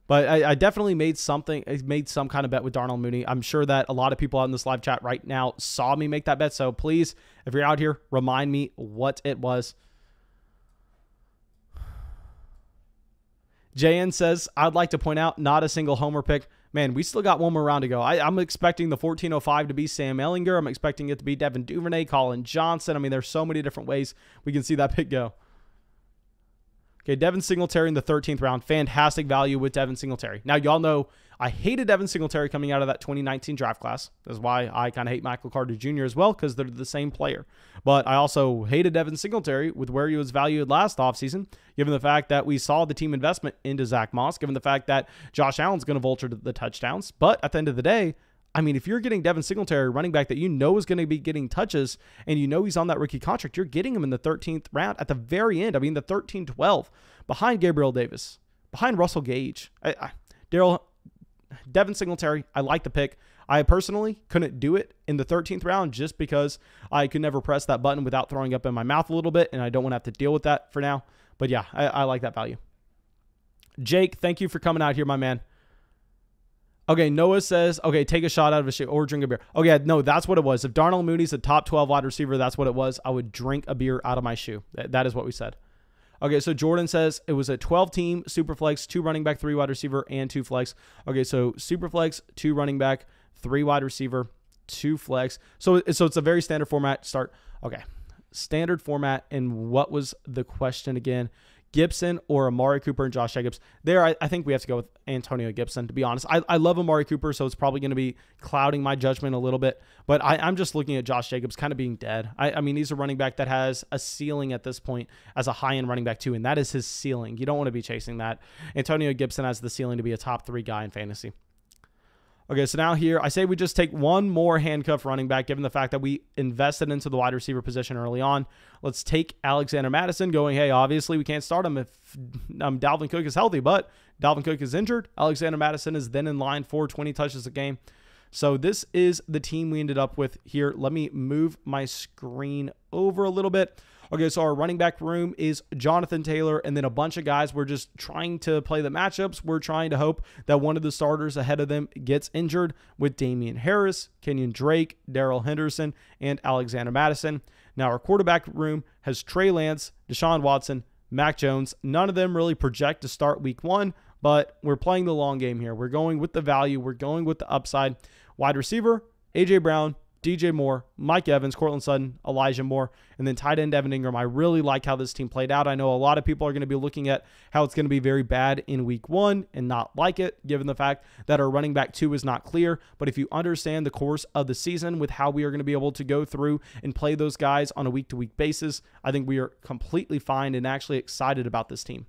But I definitely made some kind of bet with Darnell Mooney. I'm sure that a lot of people out in this live chat right now saw me make that bet. So please, if you're out here, remind me what it was. JN says, I'd like to point out, not a single homer pick. Man, we still got one more round to go. I'm expecting the 1405 to be Sam Ehlinger. I'm expecting it to be Devin Duvernay, Colin Johnson. I mean, there's so many different ways we can see that pick go. Okay, Devin Singletary in the 13th round. Fantastic value with Devin Singletary. Now, y'all know I hated Devin Singletary coming out of that 2019 draft class. That's why I kind of hate Michael Carter Jr. as well, because they're the same player. But I also hated Devin Singletary with where he was valued last offseason, given the fact that we saw the team investment into Zach Moss, given the fact that Josh Allen's going to vulture the touchdowns. But at the end of the day, I mean, if you're getting Devin Singletary, running back that you know is going to be getting touches, and you know he's on that rookie contract, you're getting him in the 13th round at the very end. I mean, the 13-12, behind Gabriel Davis, behind Russell Gage. Devin Singletary, I like the pick. I personally couldn't do it in the 13th round just because I could never press that button without throwing up in my mouth a little bit, and I don't want to have to deal with that for now. But yeah, I like that value. Jake, thank you for coming out here, my man. Okay, Noah says, okay, take a shot out of a shoe or drink a beer. Okay, no, that's what it was. If Darnell Mooney's a top 12 wide receiver, that's what it was. I would drink a beer out of my shoe. That is what we said. Okay, so Jordan says it was a 12-team Superflex, 2 running back, 3 wide receiver, and 2 flex. Okay, so Superflex, 2 running back, 3 wide receiver, 2 flex. So it's a very standard format. Okay, standard format. And what was the question again? Gibson or Amari Cooper and Josh Jacobs. There, I think we have to go with Antonio Gibson, to be honest. I love Amari Cooper, so it's probably going to be clouding my judgment a little bit. But I'm just looking at Josh Jacobs kind of being dead. I mean, he's a running back that has a ceiling at this point as a high-end running back too, and that is his ceiling. You don't want to be chasing that. Antonio Gibson has the ceiling to be a top 3 guy in fantasy. Okay, so now here, I say we just take one more handcuff running back, given the fact that we invested into the wide receiver position early on. Let's take Alexander Mattison going, hey, obviously we can't start him if Dalvin Cook is healthy, but Dalvin Cook is injured. Alexander Mattison is then in line for 20 touches a game. So this is the team we ended up with here. Let me move my screen over a little bit. Okay, so our running back room is Jonathan Taylor and then a bunch of guys. We're just trying to play the matchups. We're trying to hope that one of the starters ahead of them gets injured with Damian Harris, Kenyan Drake, Daryl Henderson, and Alexander Mattison. Now, our quarterback room has Trey Lance, Deshaun Watson, Mac Jones. None of them really project to start week 1, but we're playing the long game here. We're going with the value. We're going with the upside. Wide receiver, A.J. Brown, DJ Moore, Mike Evans, Cortland Sutton, Elijah Moore, and then tight end Evan Ingram. I really like how this team played out. I know a lot of people are going to be looking at how it's going to be very bad in week 1 and not like it, given the fact that our running back 2 is not clear. But if you understand the course of the season with how we are going to be able to go through and play those guys on a week-to-week basis, I think we are completely fine and actually excited about this team.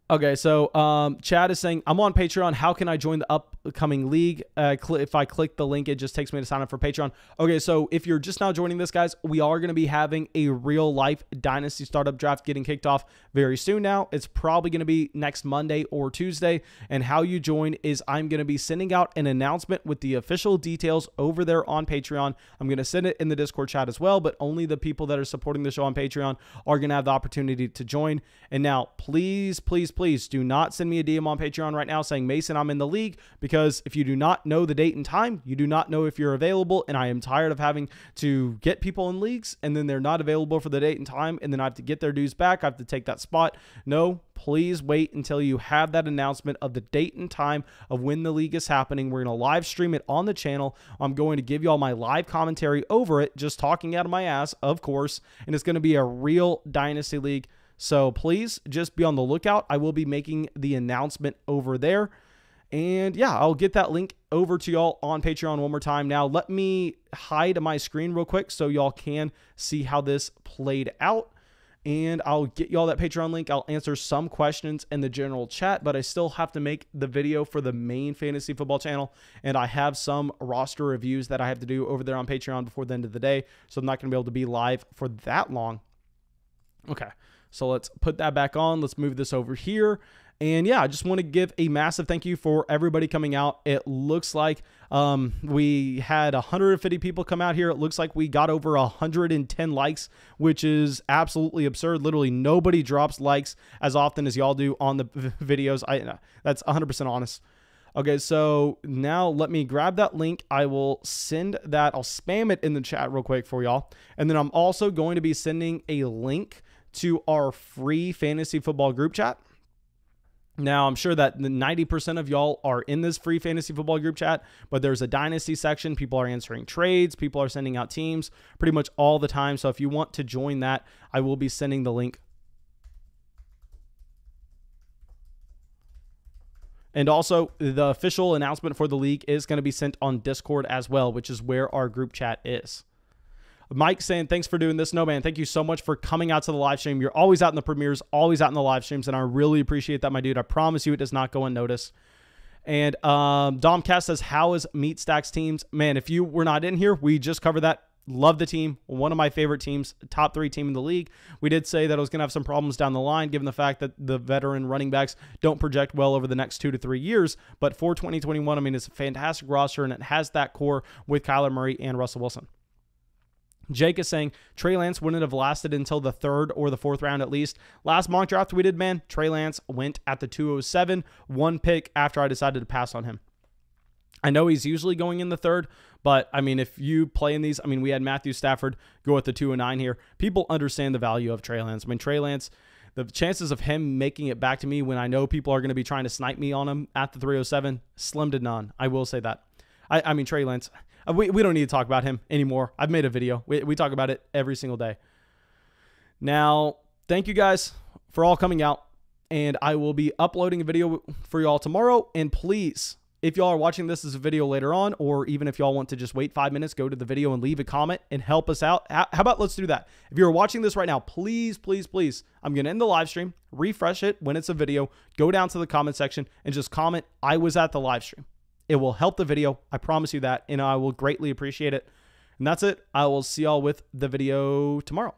Okay, so Chad is saying, I'm on Patreon. How can I join the upcoming league. If I click the link, it just takes me to sign up for Patreon. Okay, so if you're just now joining this, guys, we are going to be having a real life Dynasty startup draft getting kicked off very soon now. It's probably going to be next Monday or Tuesday. And how you join is I'm going to be sending out an announcement with the official details over there on Patreon. I'm going to send it in the Discord chat as well, but only the people that are supporting the show on Patreon are going to have the opportunity to join. And now, please, please, please do not send me a DM on Patreon right now saying, Mason, I'm in the league, because if you do not know the date and time, you do not know if you're available, and I am tired of having to get people in leagues and then they're not available for the date and time, and then I have to get their dues back. I have to take that spot. No, please wait until you have that announcement of the date and time of when the league is happening. We're going to live stream it on the channel. I'm going to give you all my live commentary over it, just talking out of my ass, of course, and it's going to be a real Dynasty league. So please just be on the lookout. I will be making the announcement over there. And yeah, I'll get that link over to y'all on Patreon one more time. Now, let me hide my screen real quick so y'all can see how this played out. And I'll get y'all that Patreon link. I'll answer some questions in the general chat, but I still have to make the video for the main fantasy football channel. And I have some roster reviews that I have to do over there on Patreon before the end of the day. So I'm not going to be able to be live for that long. Okay. So let's put that back on. Let's move this over here. And yeah, I just want to give a massive thank you for everybody coming out. It looks like we had 150 people come out here. It looks like we got over 110 likes, which is absolutely absurd. Literally nobody drops likes as often as y'all do on the videos. That's 100% honest. Okay, so now let me grab that link. I will send that. I'll spam it in the chat real quick for y'all. And then I'm also going to be sending a link to our free fantasy football group chat. Now, I'm sure that the 90% of y'all are in this free fantasy football group chat, but there's a Dynasty section. People are answering trades. People are sending out teams pretty much all the time. So if you want to join that, I will be sending the link. And also, the official announcement for the league is going to be sent on Discord as well, which is where our group chat is. Mike saying, thanks for doing this. No, man, thank you so much for coming out to the live stream. You're always out in the premieres, always out in the live streams, and I really appreciate that, my dude. I promise you it does not go unnoticed. And Dom Cass says, how is Meat Stacks teams? Man, if you were not in here, we just covered that. Love the team. One of my favorite teams, top 3 team in the league. We did say that it was going to have some problems down the line, given the fact that the veteran running backs don't project well over the next 2 to 3 years. But for 2021, I mean, it's a fantastic roster, and it has that core with Kyler Murray and Russell Wilson. Jake is saying Trey Lance wouldn't have lasted until the 3rd or the 4th round at least. Last mock draft we did, man, Trey Lance went at the 207, 1 pick after I decided to pass on him. I know he's usually going in the 3rd, but I mean, if you play in these, I mean, we had Matthew Stafford go at the 209 here. People understand the value of Trey Lance. I mean, Trey Lance, the chances of him making it back to me when I know people are going to be trying to snipe me on him at the 307, slim to none. I will say that. I mean, Trey Lance, we don't need to talk about him anymore. I've made a video. We talk about it every single day. Now, thank you guys for all coming out, and I will be uploading a video for y'all tomorrow. And please, if y'all are watching this as a video later on, or even if y'all want to just wait 5 minutes, go to the video and leave a comment and help us out. How about let's do that? If you're watching this right now, please, please, please, I'm going to end the live stream, refresh it when it's a video, go down to the comment section and just comment, I was at the live stream. It will help the video. I promise you that, and I will greatly appreciate it. And that's it. I will see y'all with the video tomorrow.